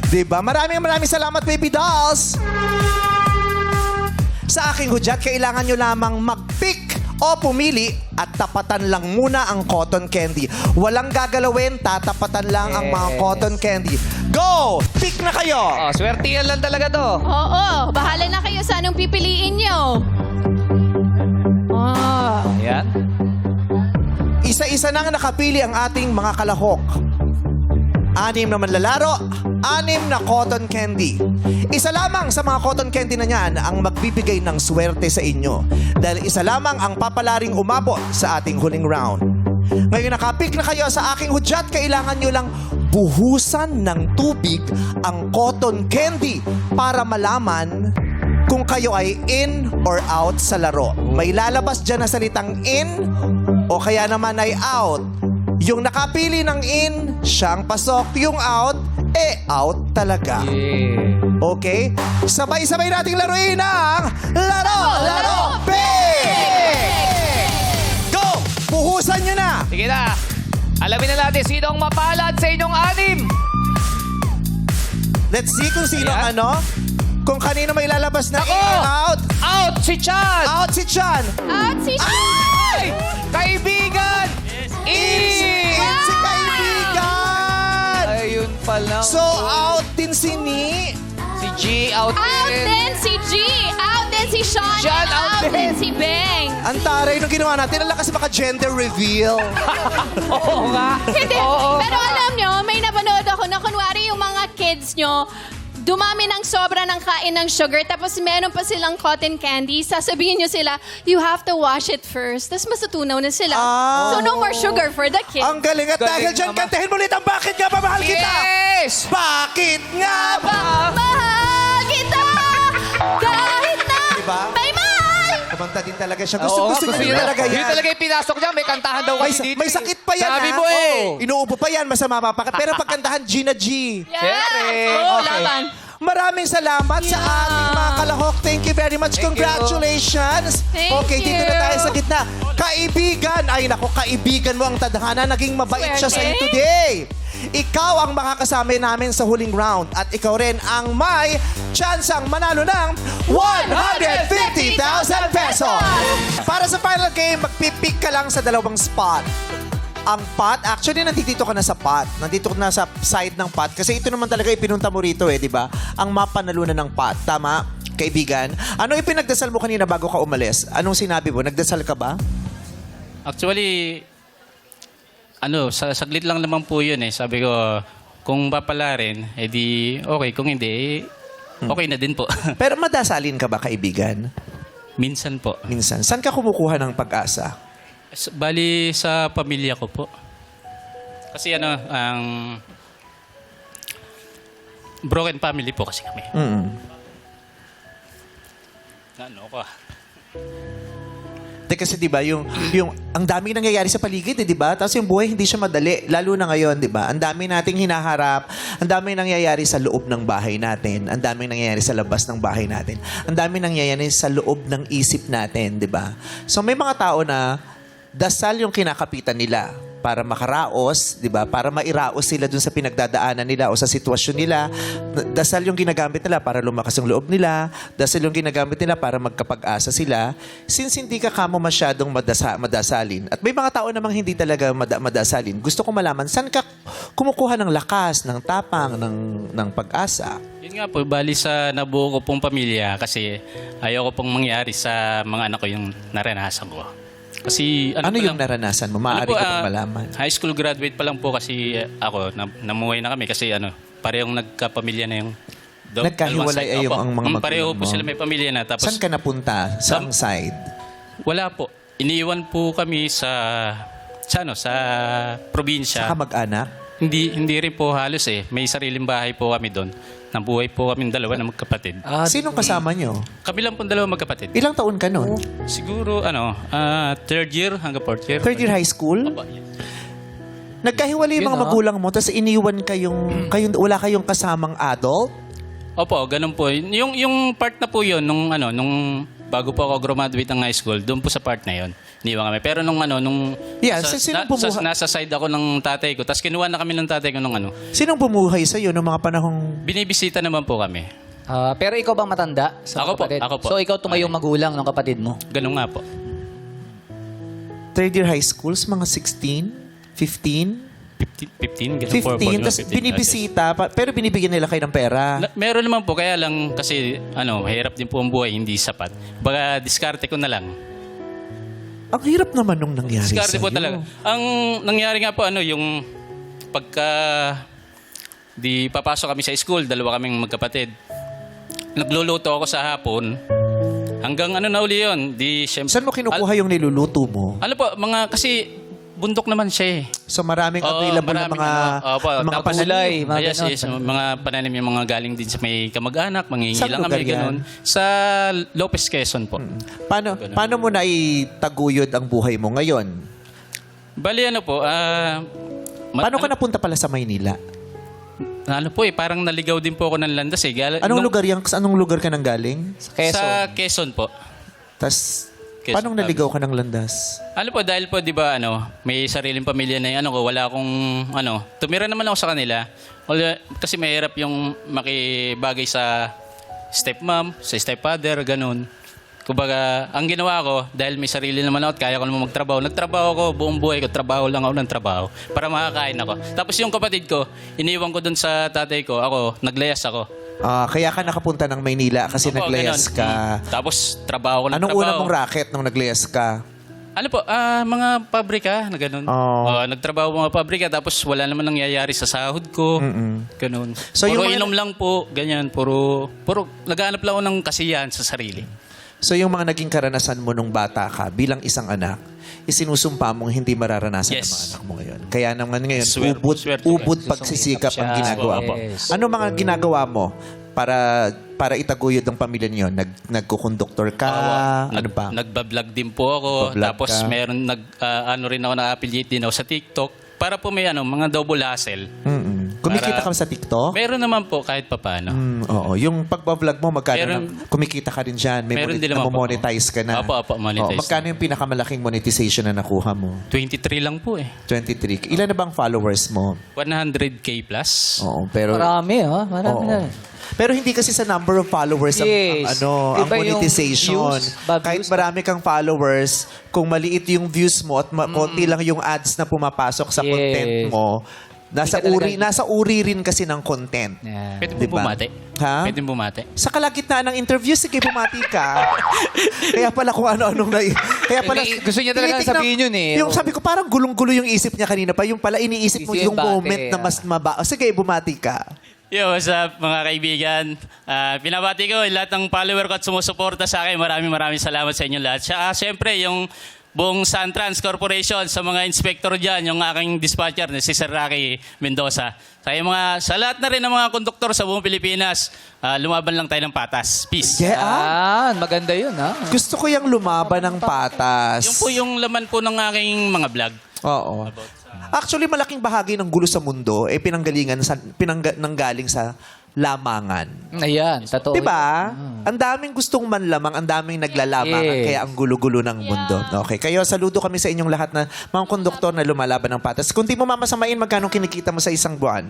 Diba? Maraming salamat, baby dolls. Sa aking hudyat, kailangan nyo lamang mag-pick o pumili at tapatan lang muna ang cotton candy. Walang gagalawin, tatapatan lang ang mga Yes. cotton candy. Go! Pick na kayo! Oh, swertihan lang talaga to. Oo, bahala na kayo sa anong pipiliin nyo. Ayan. Isa-isa nang nakapili ang ating mga kalahok. 6 na manlalaro, 6 na cotton candy. Isa lamang sa mga cotton candy na yan ang magbibigay ng swerte sa inyo. Dahil isa lamang ang papalaring umabot sa ating huling round. Ngayon nakapik na kayo sa aking hudyat, kailangan nyo lang buhusan ng tubig ang cotton candy para malaman kung kayo ay in or out sa laro. May lalabas dyan na salitang in o kaya naman ay out. Yung nakapili ng in, siyang pasok. Yung out, out talaga. Yeah. Okay? Sabay-sabay nating laruin ang Laro Pick! Go! Buhusan nyo na! Sige na. Alamin na natin sino ang mapalad sa inyong 6. Let's see kung sino Ayan. kung kanino may lalabas na Ako! in, out. Out si Chan! Out si Chan. Out si Ay! Kaibigan! In! Si kaibigan! Ayun pala. So, out din si Ni. Si G out Out din. din si G. Out din si Sean. Sean, out Out din. din si Beng. Ang taray nung ginawa natin. Ang lakas maka-gender reveal. Oo nga. Hindi. Oo. Pero alam nyo, may napanood ako na kunwari yung mga kids nyo, dumami ng sobra ng kain ng sugar, tapos meron pa silang cotton candy, sasabihin nyo sila, you have to wash it first. Tapos masutunaw na sila. So no more sugar for the kids. Ang galing at dahil Galing dyan, naman. kantahin mo ulit ang Bakit Nga Ba Mahal Kita? Yes! Bakit nga ba? Mahal kita kahit na Diba? may mahal. Kumanta din talaga siya. Oo, Gusto niya talaga yan. Yun talaga yung pinasok niya. May kantahan daw May, kasi dito. may sakit pa yan, Sabi ha? mo eh. Oo. Inuubo pa yan, masama pa. Pero pagkantahan, Gina G. Siyempre. Oo, Okay. laban. Maraming salamat sa ating mga kalahok. Thank you very much. Thank you. Congratulations. Thank Okay, dito you. na tayo sa gitna. Kaibigan. Ay, nako, kaibigan mo ang tadhana. Naging mabait siya sa iyo Swerte. today. Ikaw ang makakasama namin sa huling round. At ikaw rin ang may tsansang manalo ng 150,000 pesos. Para sa final game, magpipick ka lang sa dalawang spot. Ang pot, actually, nandito ka na sa pot. Nandito ka na sa side ng pot. Kasi ito naman talaga ipinunta mo rito di ba? Ang mapanalunan ng pot. Tama, kaibigan? Ano ipinagdasal mo kanina bago ka umalis? Anong sinabi mo? Nagdasal ka ba? Actually, saglit lang naman po yun eh. Sabi ko, kung papalarin, edi okay. Kung hindi, okay na din po. Pero madasalin ka ba, kaibigan? Minsan po. Minsan. Saan ka kumukuha ng pag-asa? Bali sa pamilya ko po. Kasi ang broken family po kasi kami. Ano ko Kasi 'di ba yung ang daming nangyayari sa paligid, 'di ba? Tapos yung buhay hindi siya madali, lalo na ngayon, 'di ba? Ang daming nating hinaharap, ang daming nangyayari sa loob ng bahay natin, ang daming nangyayari sa labas ng bahay natin, ang daming nangyayari sa loob ng isip natin, 'di ba? So may mga tao na dasal yung kinakapitan nila para makaraos, 'di ba? Para mairaos sila dun sa pinagdadaanan nila o sa sitwasyon nila. Dasal yung ginagamit nila para lumakas yung loob nila. Dasal yung ginagamit nila para magkapag-asa sila. Since hindi ka kamo masyadong madasalin. At may mga tao namang hindi talaga madasalin. Gusto ko malaman, saan ka kumukuha ng lakas, ng tapang, ng pag-asa? Yun nga po, bali sa nabuo ko pong pamilya kasi ayoko pong mangyari sa mga anak ko yung naranasan ko. Kasi Ano yung naranasan mo? Maaari ko pang malaman. High school graduate pa lang po kasi ako, namuhay na kami kasi parehong nagkapamilya na yung Nagkahiwalay ay yung ang mga pareho magulang po mo. sila may pamilya na. Tapos Saan ka napunta? Saang side? wala po. Iniiwan po kami sa probinsya. Sa kamag-anak? Hindi rin po halos eh. May sariling bahay po kami doon. Nabuhay po kami dalawa na magkapatid. Sinong kasama nyo? Kami lang po dalawa magkapatid. Ilang taon ka nun? Siguro, third year hanggang fourth year. Third year high school? Opo. Nagkahiwalay yung mga magulang mo, tapos iniwan kayong, wala kayong kasamang adult? Opo, ganun po. Yung part na po yun, nung bago po ako graduate ng high school, doon po sa part na yun. Iniwan kami. Pero Yeah, sinong bumuhay? nasa side ako ng tatay ko, tapos kinuha na kami ng tatay ko nung Sinong bumuhay sa'yo noong mga panahong... binibisita naman po kami. Pero ikaw bang matanda sa Ako po, kapatid? ako po. So ikaw tumayong magulang ng kapatid mo? Ganun nga po. Third year high schools, mga 16, 15, 15, ganun po. 15, tapos 15, binibisita, pero binibigyan nila kayo ng pera. meron naman po, kaya lang kasi mahirap din po ang buhay, hindi sapat. Baga, diskarte ko na lang. Ang hirap naman nung nangyari Diskarte sa'yo. po talaga. Ang nangyari nga po, yung pagka di papasok kami sa school, dalawa kaming magkapatid. Nagluluto ako sa hapon. Hanggang na uli yun. Saan mo kinukuha yung niluluto mo? Kasi bundok naman siya eh. So maraming available na mga, mga Tapos, pananim. mga yes, mga pananim yung mga galing din sa may kamag-anak, Saan mangingilang lugar kami, yan? ganun. Sa Lopez, Quezon po. Paano mo na itaguyod ang buhay mo ngayon? Bali Paano ka napunta pala sa Maynila? parang naligaw din po ako ng landas eh. Anong lugar ka nang galing? Sa Quezon po. Tas Quezon, paano naligaw ka ng landas? Dahil po, di ba, may sariling pamilya na yung wala akong, tumira naman ako sa kanila. Kasi mahirap yung makibagay sa stepmom, sa stepfather, ganun. Kumbaga, ang ginawa ko, dahil may sarili naman ako at kaya ko naman magtrabaho. Nagtrabaho ko, buong buhay ko, trabaho lang ako ng trabaho para makakain ako. Tapos yung kapatid ko, iniwan ko dun sa tatay ko, naglayas ako. Kaya ka nakapunta ng Maynila kasi Opo, naglayas ganun. ka. Tapos, trabaho ko ng Anong trabaho. una mong racket nung naglayas ka? Mga pabrika na ganun. Nagtrabaho mga pabrika tapos wala naman nangyayari sa sahod ko. Ganun. So, Puro yung mga- inom lang po, ganyan. Puro naghahanap lang ako ng kasiyahan sa sarili. So yung mga naging karanasan mo nung bata ka bilang isang anak, isinusumpa mong hindi mararanasan ng Yes. mga anak mo ngayon. Kaya naman ngayon, Swerte ka. ubod pagsisikap ang siya. ginagawa mo. Yes. Ano mga ginagawa mo para itaguyod ng pamilya niyo? Nagkukonduktor ka? Ano pa? Nagbablog din po ako. Bablog Tapos ka. meron ano rin ako na-affiliate din ako sa TikTok. Para po may mga double hustle. Kumikita Para- ka sa TikTok? Meron naman po kahit papaano. Oo. Yung pagbablog mo, magkano Meron- kumikita ka rin dyan? Meron din naman po. monetize ka na. Opo, monetize Oo, magkano yung pinakamalaking monetization na nakuha mo? 23 lang po 23. Ilan na bang followers mo? 100K plus. Oo, pero... Marami, ha? Marami Oo. na. Pero hindi kasi sa number of followers Yes. ang Iba yung monetization. views, ba, Kahit views? marami kang followers, kung maliit yung views mo at konti lang yung ads na pumapasok sa Yes. content mo, nasa Hindi ka uri, talaga- nasa uri rin kasi ng content. Yeah. Pwede Diba? po bumate. Ha? Pwede bumate. Sa kalagitnaan ng interview, sige, bumati ka. Kaya pala kung ano-anong Kaya pala... Gusto niya talaga tinitignan- sabihin yun eh. Yung sabi ko, parang gulong-gulo yung isip niya kanina pa. Yung pala iniisip mo Isip yung bate, moment na mas maba... Sige, bumati ka. Yo, what's up mga kaibigan? Pinabati ko lahat ng follower ko at sumusuporta sa akin. Maraming salamat sa inyo lahat. Tsaka siyempre yung buong Suntrans Corporation sa mga inspector dyan, yung aking dispatcher na si Sir Rocky Mendoza. Sa lahat na rin ng mga konduktor sa buong Pilipinas, lumaban lang tayo ng patas. Peace. Ah, maganda yun, ha? Gusto ko yung lumaban ng patas. Yung po yung laman po ng aking mga vlog. Oo. Actually, malaking bahagi ng gulo sa mundo pinanggaling sa lamangan. Ayan, totoo. Diba? Ang daming gustong manlamang, ang daming naglalamangan, Yes. kaya ang gulo-gulo ng mundo. Okay, kayo, saludo kami sa inyong lahat na mga konduktor na lumalaban ng patas. Kung di mo mamasamain, magkano kinikita mo sa isang buwan?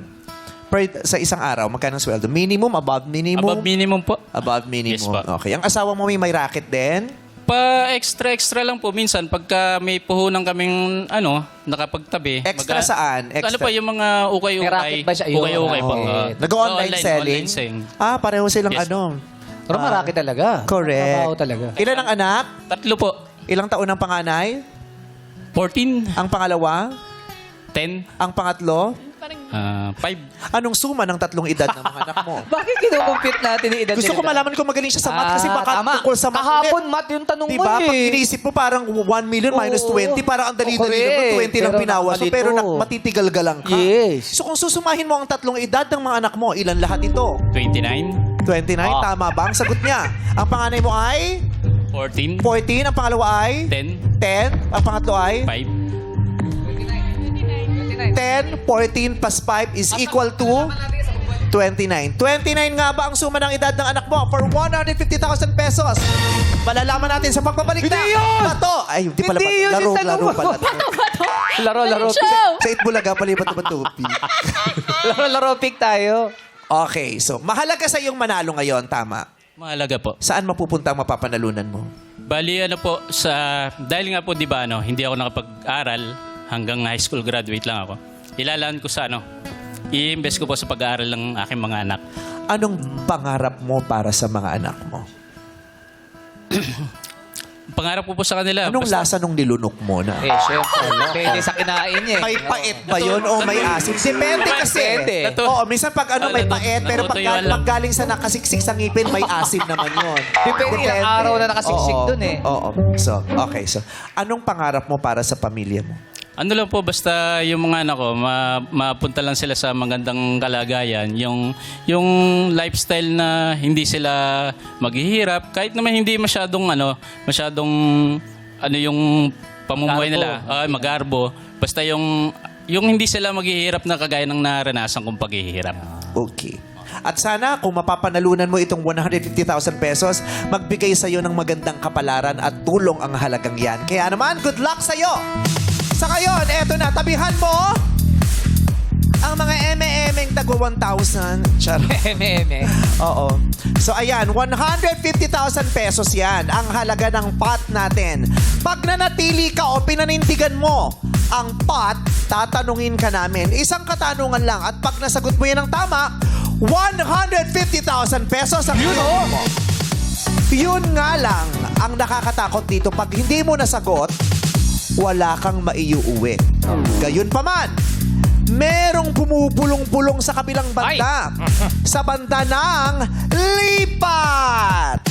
Sa isang araw, magkano ang sweldo? Minimum, above minimum? Above minimum po. Above minimum. Yes, po. Okay. Ang asawa mo may racket din? Pa extra lang po minsan pagka may puhunan kaming nakapagtabi. Extra saan? Extra? Ano pa yung mga ukay-ukay? May racket ba siya? Yun. Ukay-ukay po. Okay. Nag-online selling? Online selling. Pareho silang Yes. Pero marami talaga. Correct. Trabaho talaga. Ilan ang anak? 3 po. Ilang taon ang panganay? 14, Ang pangalawa? 10, Ang pangatlo? 5. Anong suma ng tatlong edad ng mga anak mo? Bakit kinukumpit natin yung edad Gusto ko nila? malaman kung magaling siya sa math kasi baka tama. tungkol sa math Kahapon, ulit. math yung tanong Diba? mo eh. Pag iniisip mo parang 1 million minus Oo. 20, parang ang dali-dali Correct. naman. 20 lang Pero binawas mo, nakakalito. pero matitigal-galang ka. Yes. So kung susumahin mo ang tatlong edad ng mga anak mo, ilan lahat ito? 29, 29, tama ba? Ang sagot niya. Ang panganay mo ay 14, 14, ang pangalawa ay 10, 10, ang pangatlo ay 5. 10, 14 plus 5 is equal to 29. 29 nga ba ang suma ng edad ng anak mo for 150,000 pesos? Malalaman natin sa pagbabalik na. Hindi yun! Bato! Ay, hindi pala. Hindi yun yung tanong Laro mo. pala. Laro. Show! Sa Itbulaga, palipat na tupi. Laro pick tayo. Okay, so mahalaga sa iyong manalo ngayon, tama. Mahalaga po. Saan mapupunta ang mapapanalunan mo? Bali dahil nga po 'di ba hindi ako nakapag-aral hanggang high school graduate lang ako. Ilalaan ko sa i-invest ko po sa pag-aaral ng aking mga anak. Anong pangarap mo para sa mga anak mo? Pangarap ko po sa kanila. Anong basta- lasa nung nilunok mo na? Syempre. Depende sa kinain niya. May pait ba yun o may asim? Depende kasi. Depende. Oo, minsan pag may pait, pero pag Natutuyuan lang. galing sa nakasiksik sa ngipin, may asim naman yun. Depende ilang araw na nakasiksik Oo, dun eh. Oo. So, okay. So, anong pangarap mo para sa pamilya mo? Ano lang po, basta yung mga anak ko, mapunta lang sila sa magandang kalagayan. Yung lifestyle na hindi sila maghihirap, kahit naman hindi masyadong yung pamumuhay nila, magarbo. Basta yung hindi sila maghihirap na kagaya ng naranasan kong paghihirap. Okay. At sana, kung mapapanalunan mo itong 150,000 pesos, magbigay sa'yo ng magandang kapalaran at tulong ang halagang yan. Kaya naman, good luck sa'yo! Sa ngayon, eto na, tabihan mo ang mga eme-emeng tagwa 1,000. Charot. Eme. Oo. So ayan, 150,000 pesos yan ang halaga ng pot natin. Pag nanatili ka o pinanindigan mo ang pot, tatanungin ka namin. Isang katanungan lang at pag nasagot mo yan ng tama, 150,000 pesos ang yun mo. Yun nga lang ang nakakatakot dito. Pag hindi mo nasagot, wala kang maiuuwi. Gayun pa man, merong bumubulong-bulong sa kabilang banda. Sa banda ng lipat.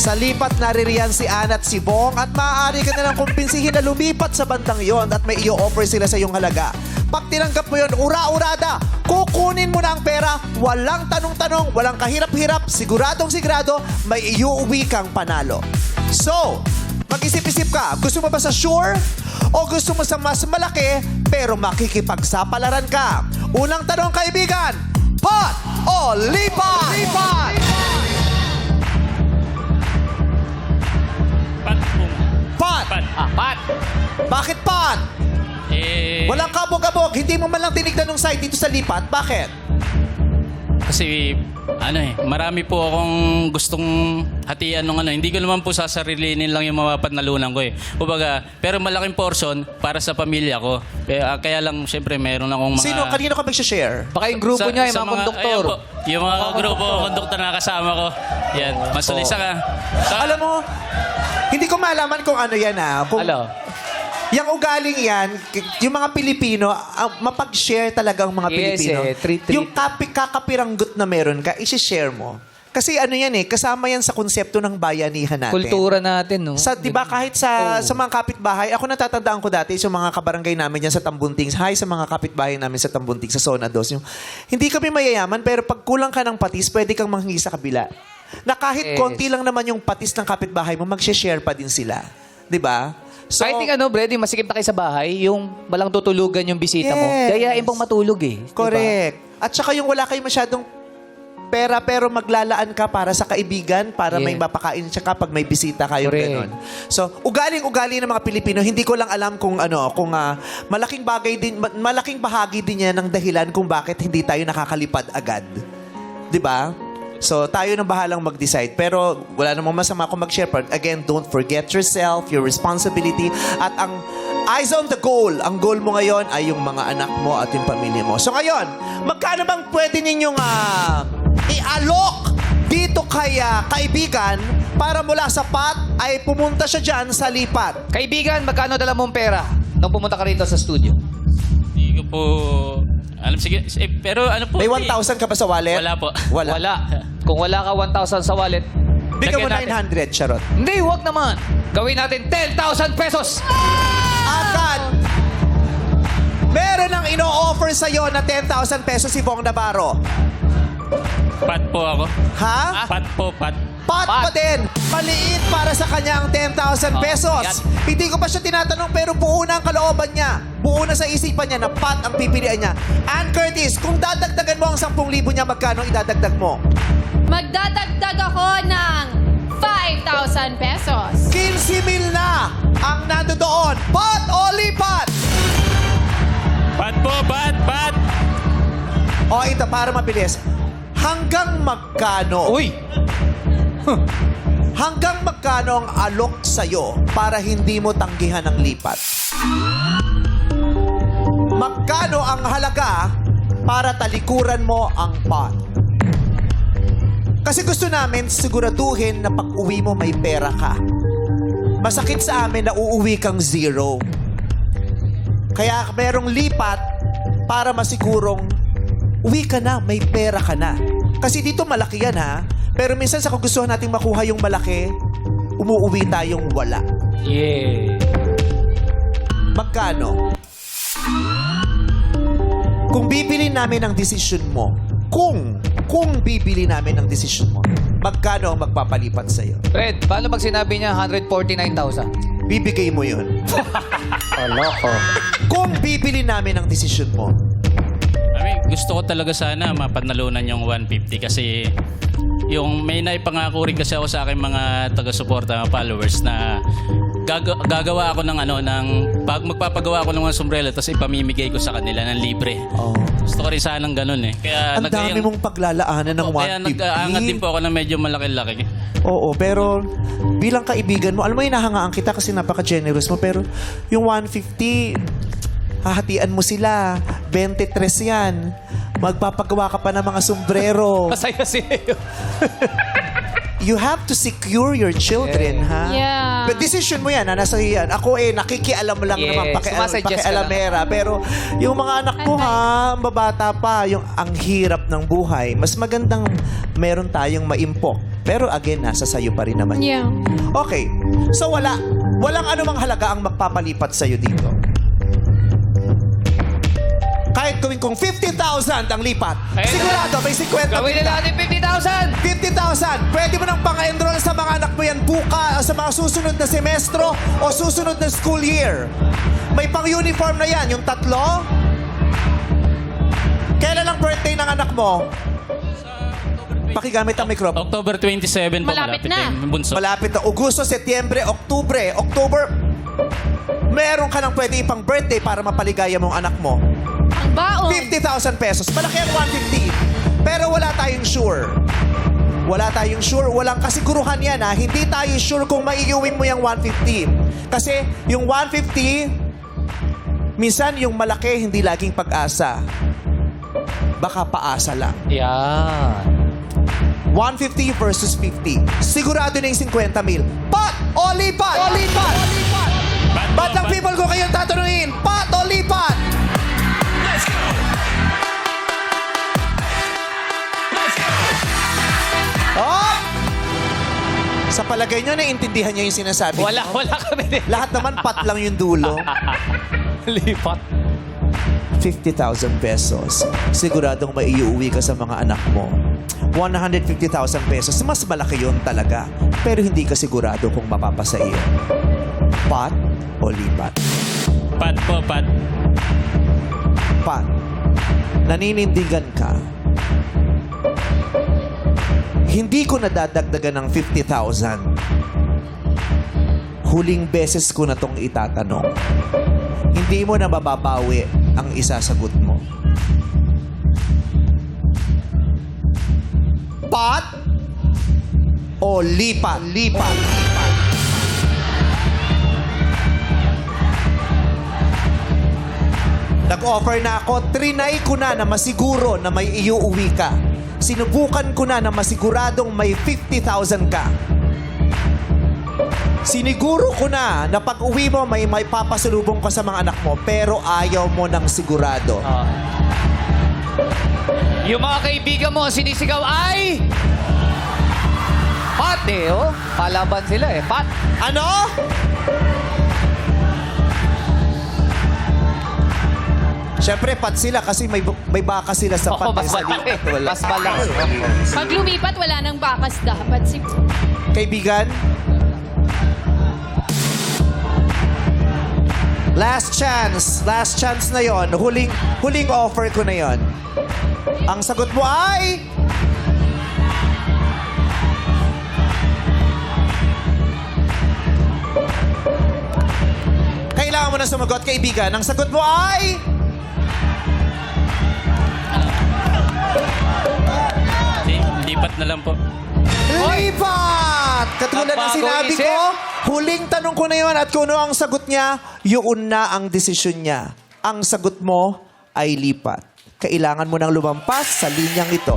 Sa lipat naririyan si Ann at si Bong at maaari ka nilang kumpinsihin na lumipat sa bandang yon at may i-offer sila sa iyong halaga. Pag tinanggap mo yun, ura-urada, kukunin mo na ang pera, walang tanong-tanong, walang kahirap-hirap, siguradong-sigurado, may iuwi kang panalo. So, mag-isip-isip ka, gusto mo ba sa sure o gusto mo sa mas malaki pero makikipagsapalaran ka? Unang tanong, kaibigan, pot o lipat? Lipat! Pot! Pat! Bakit pot? Walang kabog-kabog, hindi mo man lang tinignan ng side dito sa lipat. Bakit? Kasi marami po akong gustong hatian ng hindi ko naman po sasarilinin lang yung mapapanalunan ko eh. Kumbaga, pero malaking portion para sa pamilya ko. Kaya lang, syempre, meron akong mga... Sino? Kanino ka mag-share? Baka yung grupo niya, yung mga konduktor. Ayan po, yung mga grupo konduktor na kasama ko. Yan, masulisa ka. Alam mo, hindi ko malaman kung ano yan Kung, yung ugaling yan, yung mga Pilipino, mapag-share talaga ang mga Pilipino. treat. Yung kakapiranggot na meron ka, isi-share mo. Kasi ano yan kasama yan sa konsepto ng bayanihan natin. Kultura natin, no? Sa, di ba, kahit sa mga kapitbahay, ako natatandaan ko dati, sa mga kabarangay namin dyan sa Tambunting, hi sa mga kapitbahay namin sa Tambunting, sa Zona 2, hindi kami mayayaman, pero pag kulang ka ng patis, pwede kang manghingi sa kabila. Na kahit konti lang naman yung patis ng kapitbahay mo, mag-share pa din sila. Di ba? So, I think Brady, masikip na kayo sa bahay, yung walang tutulugan yung bisita mo. Yes. Dayain pong matulog eh. Correct. Diba? At saka yung wala kayo masyadong pera pero maglalaan ka para sa kaibigan, para may mapakain siya kapag may bisita kayo. Ganun. So, ugaling-ugali ng mga Pilipino, hindi ko lang alam kung malaking bahagi din yan ng dahilan kung bakit hindi tayo nakakalipad agad. 'Di ba? So, tayo na bahalang mag-decide. Pero, wala namang masama kung mag-share. But again, don't forget yourself, your responsibility. At ang eyes on the goal. Ang goal mo ngayon ay yung mga anak mo at yung pamilya mo. So, ngayon, magkano bang pwede ninyong i-alok dito kay kaibigan para mula sa pot ay pumunta siya dyan sa lipat? Kaibigan, magkano dala mong pera nung pumunta ka rito sa studio? Hindi ko po... Alam, sige. Pero ano po... May 1,000 ka pa sa wallet? Wala po. Wala. Kung wala ka 1,000 sa wallet, Bigyan mo lagyan natin. 900, charot. Hindi, wag naman. Gawin natin 10,000 pesos. Agad! Meron ang ino-offer sa'yo na 10,000 pesos si Bong Navarro. Pat po ako. Ha? Pat po. Pot pa din. Maliit para sa kanya ang 10,000 pesos. Hindi ko pa siya tinatanong pero buo na ang kalooban niya. Buo na sa isipan niya na pot ang pipilian niya. Ann Curtis, kung dadagdagan mo ang 10,000 niya, magkano idadagdag mo? Magdadagdag ako ng 5,000 pesos. 15,000 na ang nandoon. Pot o lipat? Pat po, pat. O ito, para mabilis. Hanggang magkano? Uy! Hanggang magkano ang alok sa'yo para hindi mo tanggihan ang lipat? Magkano ang halaga para talikuran mo ang pot? Kasi gusto namin siguraduhin na pag-uwi mo may pera ka. Masakit sa amin na uuwi kang zero. Kaya merong lipat para masigurong uwi ka na, may pera ka na. Kasi dito malaki yan Pero minsan sa kagustuhan nating makuha yung malaki, umuuwi tayong wala. Yeah. Magkano? Kung bibili namin ang desisyon mo, kung bibili namin ang desisyon mo, magkano ang magpapalipat sa'yo? Fred, paano pag sinabi niya 149,000? Bibigay mo yun. Kung bibili namin ang desisyon mo, Gusto ko talaga sana mapanalunan yung 150 kasi yung may naipangako rin kasi ako sa aking mga taga-suporta, mga followers na gagawa ako ng pag magpapagawa ako ng mga sombrero tapos ipamimigay ko sa kanila ng libre. Gusto ko rin sanang ganun Kaya ang dami mong paglalaanan ng 150. Kaya nag-aangat din po ako ng medyo malaki-laki. Oo, pero bilang kaibigan mo, alam mo, hinahangaan kita kasi napaka-generous mo, pero yung 150, hahatian mo sila. 23 yan. Magpapagawa ka pa ng mga sombrero. Masaya siya. You have to secure your children, Yeah. But decision mo yan, nasa yan. Ako nakikialam mo lang naman, Sumasadjust ka lang. pakialamera. Pero yung mga anak mo mababata pa, ang hirap ng buhay. Mas magandang meron tayong maimpok Pero again, nasa sayo pa rin naman. Yeah. Okay. So walang anumang halaga ang magpapalipat sa'yo dito. Kahit gawin kong 50,000 ang lipat, Ayun sigurado may 50 Gawin na natin 50,000! 50,000. Pwede mo nang pang-enroll sa mga anak mo yan sa mga susunod na semestro o susunod na school year. May pang-uniform na yan, yung 3. Kailan ang birthday ng anak mo? Pakigamit ang microphone. October 27 po, Malapit malapit na. yung bunso. Malapit na. Agosto, Setyembre, Oktubre, October. Meron ka nang pwede ipang birthday para mapaligaya mong anak mo. Ang baon. 50,000 pesos. Malaki ang 150. Pero wala tayong sure. Wala tayong sure. Walang kasiguruhan yan, ha. Hindi tayo sure kung maiiuwin mo yung 150. Kasi yung 150, minsan yung malaki, hindi laging pag-asa. Baka paasa lang. Yan. 150 versus 50. Sigurado na yung 50 mil. Pat o lipat? O lipat? Ba't ang people ko kayong tatanungin? Pat o lipat? Let's go! Let's go! Oh! Sa palagay nyo, naiintindihan nyo yung sinasabi. Wala kami din. Lahat naman pat lang yung dulo. Lipat. 50,000 pesos. Siguradong maiuwi ka sa mga anak mo. 150,000 pesos. Mas malaki yun talaga. Pero hindi ka sigurado kung mapapasa iyo. Pat o lipat? Pat po, pat. Pat. Naninindigan ka. Hindi ko nadadagdagan ng 50,000. Huling beses ko na tong itatanong. Hindi mo na mababawi ang isasagot mo. Pat o lipat? Lipat. Nag-offer na ako, trinay ko na masiguro na may iuuwi ka. Sinubukan ko na masiguradong may 50,000 ka. Siniguro ko na pag-uwi mo may papasalubong ka sa mga anak mo, pero ayaw mo ng sigurado. Yung mga kaibigan mo sinisigaw ay... Pat eh, oh. Palaban sila eh. Pat. Ano? Siyempre, pat sila kasi may baka sila sa pat. Mas sa malaki. lipat. Wala. Mas malaki. Pag lumipat, wala nang bakas dapat. Kaibigan, last chance na yon. Huling offer ko na yon. Ang sagot mo ay... Kailangan mo na sumagot, kaibigan. Ang sagot mo ay... Lipat na lang po. Lipat! Katulad ng Nabago sinabi isip. ko, huling tanong ko na yun at kung ano ang sagot niya, yun na ang desisyon niya. Ang sagot mo ay lipat. Kailangan mo nang lumampas sa linyang ito.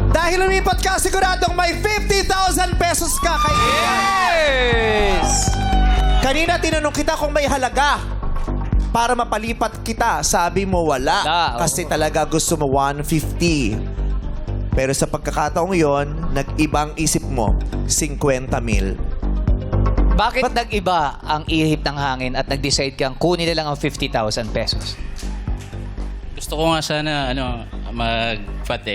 Dahil lumipat ka, siguradong may 50,000 pesos ka, kaibigan. Yes! Kanina tinanong kita kung may halaga para mapalipat kita. Sabi mo wala. Wala, Kasi talaga gusto mo 150. Pero sa pagkakataong yon, nag-ibang isip mo, 50 mil. Bakit nag-iba ang ihip ng hangin at nag-decide kang kunin na lang ang 50,000 pesos? Gusto ko nga sana mag-fat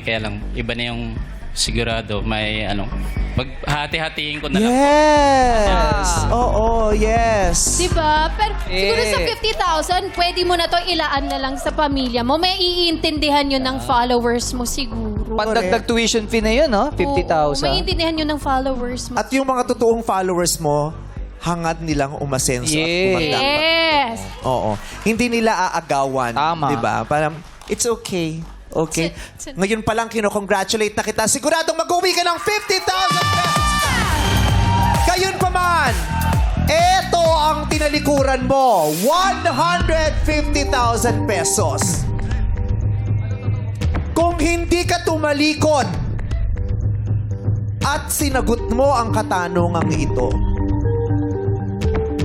kaya lang iba na yung sigurado may maghati-hatiin ko na lang. Yes! Oo, yes. Diba? Pero siguro sa Eh. 50,000, pwede mo na to ilaan na lang sa pamilya mo. May iintindihan yun ng followers mo siguro. Pandagdag tuition fee na yun, no? Oo, 50,000. may intindihan yun ng followers mo. At yung mga totoong followers mo, hangad nilang umasenso at kumanda. Yes! Oo. Hindi nila aagawan. Tama. Diba? Parang, it's okay. Okay? Ngayon pa lang, kino-congratulate na kita. Siguradong mag-uwi ka ng 50,000 pesos ka. Gayon pa man, eto ang tinalikuran mo. 150,000 pesos. Kung hindi ka tumalikod at sinagot mo ang katanungang ito,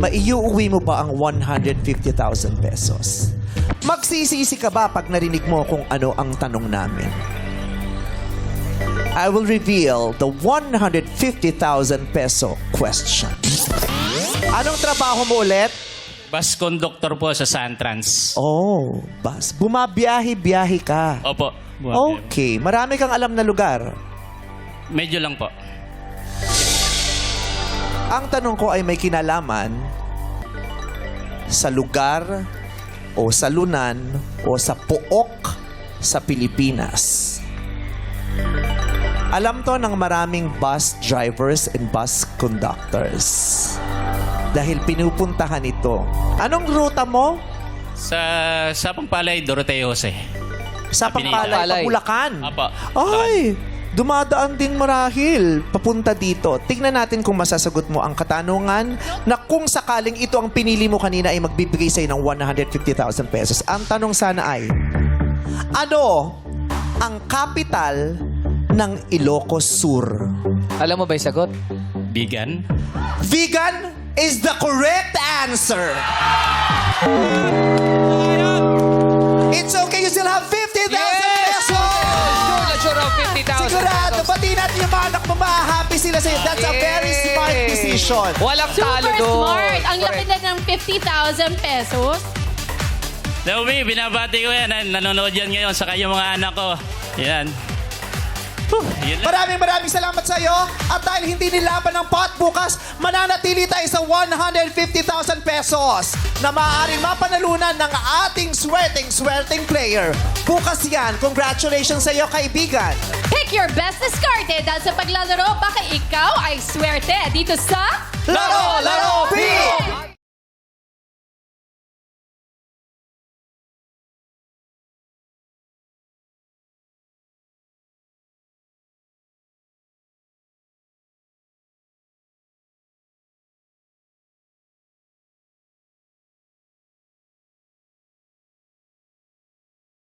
maiuwi mo ba ang 150,000 pesos? Magsisisi ka ba pag narinig mo kung ano ang tanong namin? I will reveal the 150,000 peso question. Anong trabaho mo ulit? Bus conductor po sa Santrans. Oh, bus. Bumabiyahe-biyahe ka. Opo. Okay. Marami kang alam na lugar. Medyo lang po. Ang tanong ko ay may kinalaman sa lugar o sa lunan o sa pook sa Pilipinas. Alam to ng maraming bus drivers and bus conductors. Dahil pinupuntahan ito. Anong ruta mo? Sa Pampalay, Doroteo Jose. Sa Pampalay, Bulacan. Apo. Ay, dumadaan din marahil papunta dito. Tingnan natin kung masasagot mo ang katanungan na kung sakaling ito ang pinili mo kanina ay magbibigay sa'yo ng 150,000 pesos. Ang tanong sana ay, ano ang capital ng Ilocos Sur? Alam mo ba yung sagot? Bigan. Vegan is the correct answer. It's okay, you still have 50,000 pesos! Sure na sure ang 50,000 Sigurado, pesos. pati natin yung mga anak mo, mahahappy sila sa'yo. That's a very smart decision. Walang talo Super doon. smart. Ang laki Correct. na ng 50,000 pesos. Naomi, binabati ko yan. Nanonood yan ngayon sa kayong mga anak ko. Yan. Yun lang. Maraming salamat sa iyo. At dahil hindi nilaban ng pot bukas, mananatili tayo sa 150,000 pesos na maaaring mapanalunan ng ating swerteng player. Bukas yan. Congratulations sa iyo, kaibigan. Pick your best discarded dahil sa paglalaro, baka ikaw ay swerte dito sa... Laro!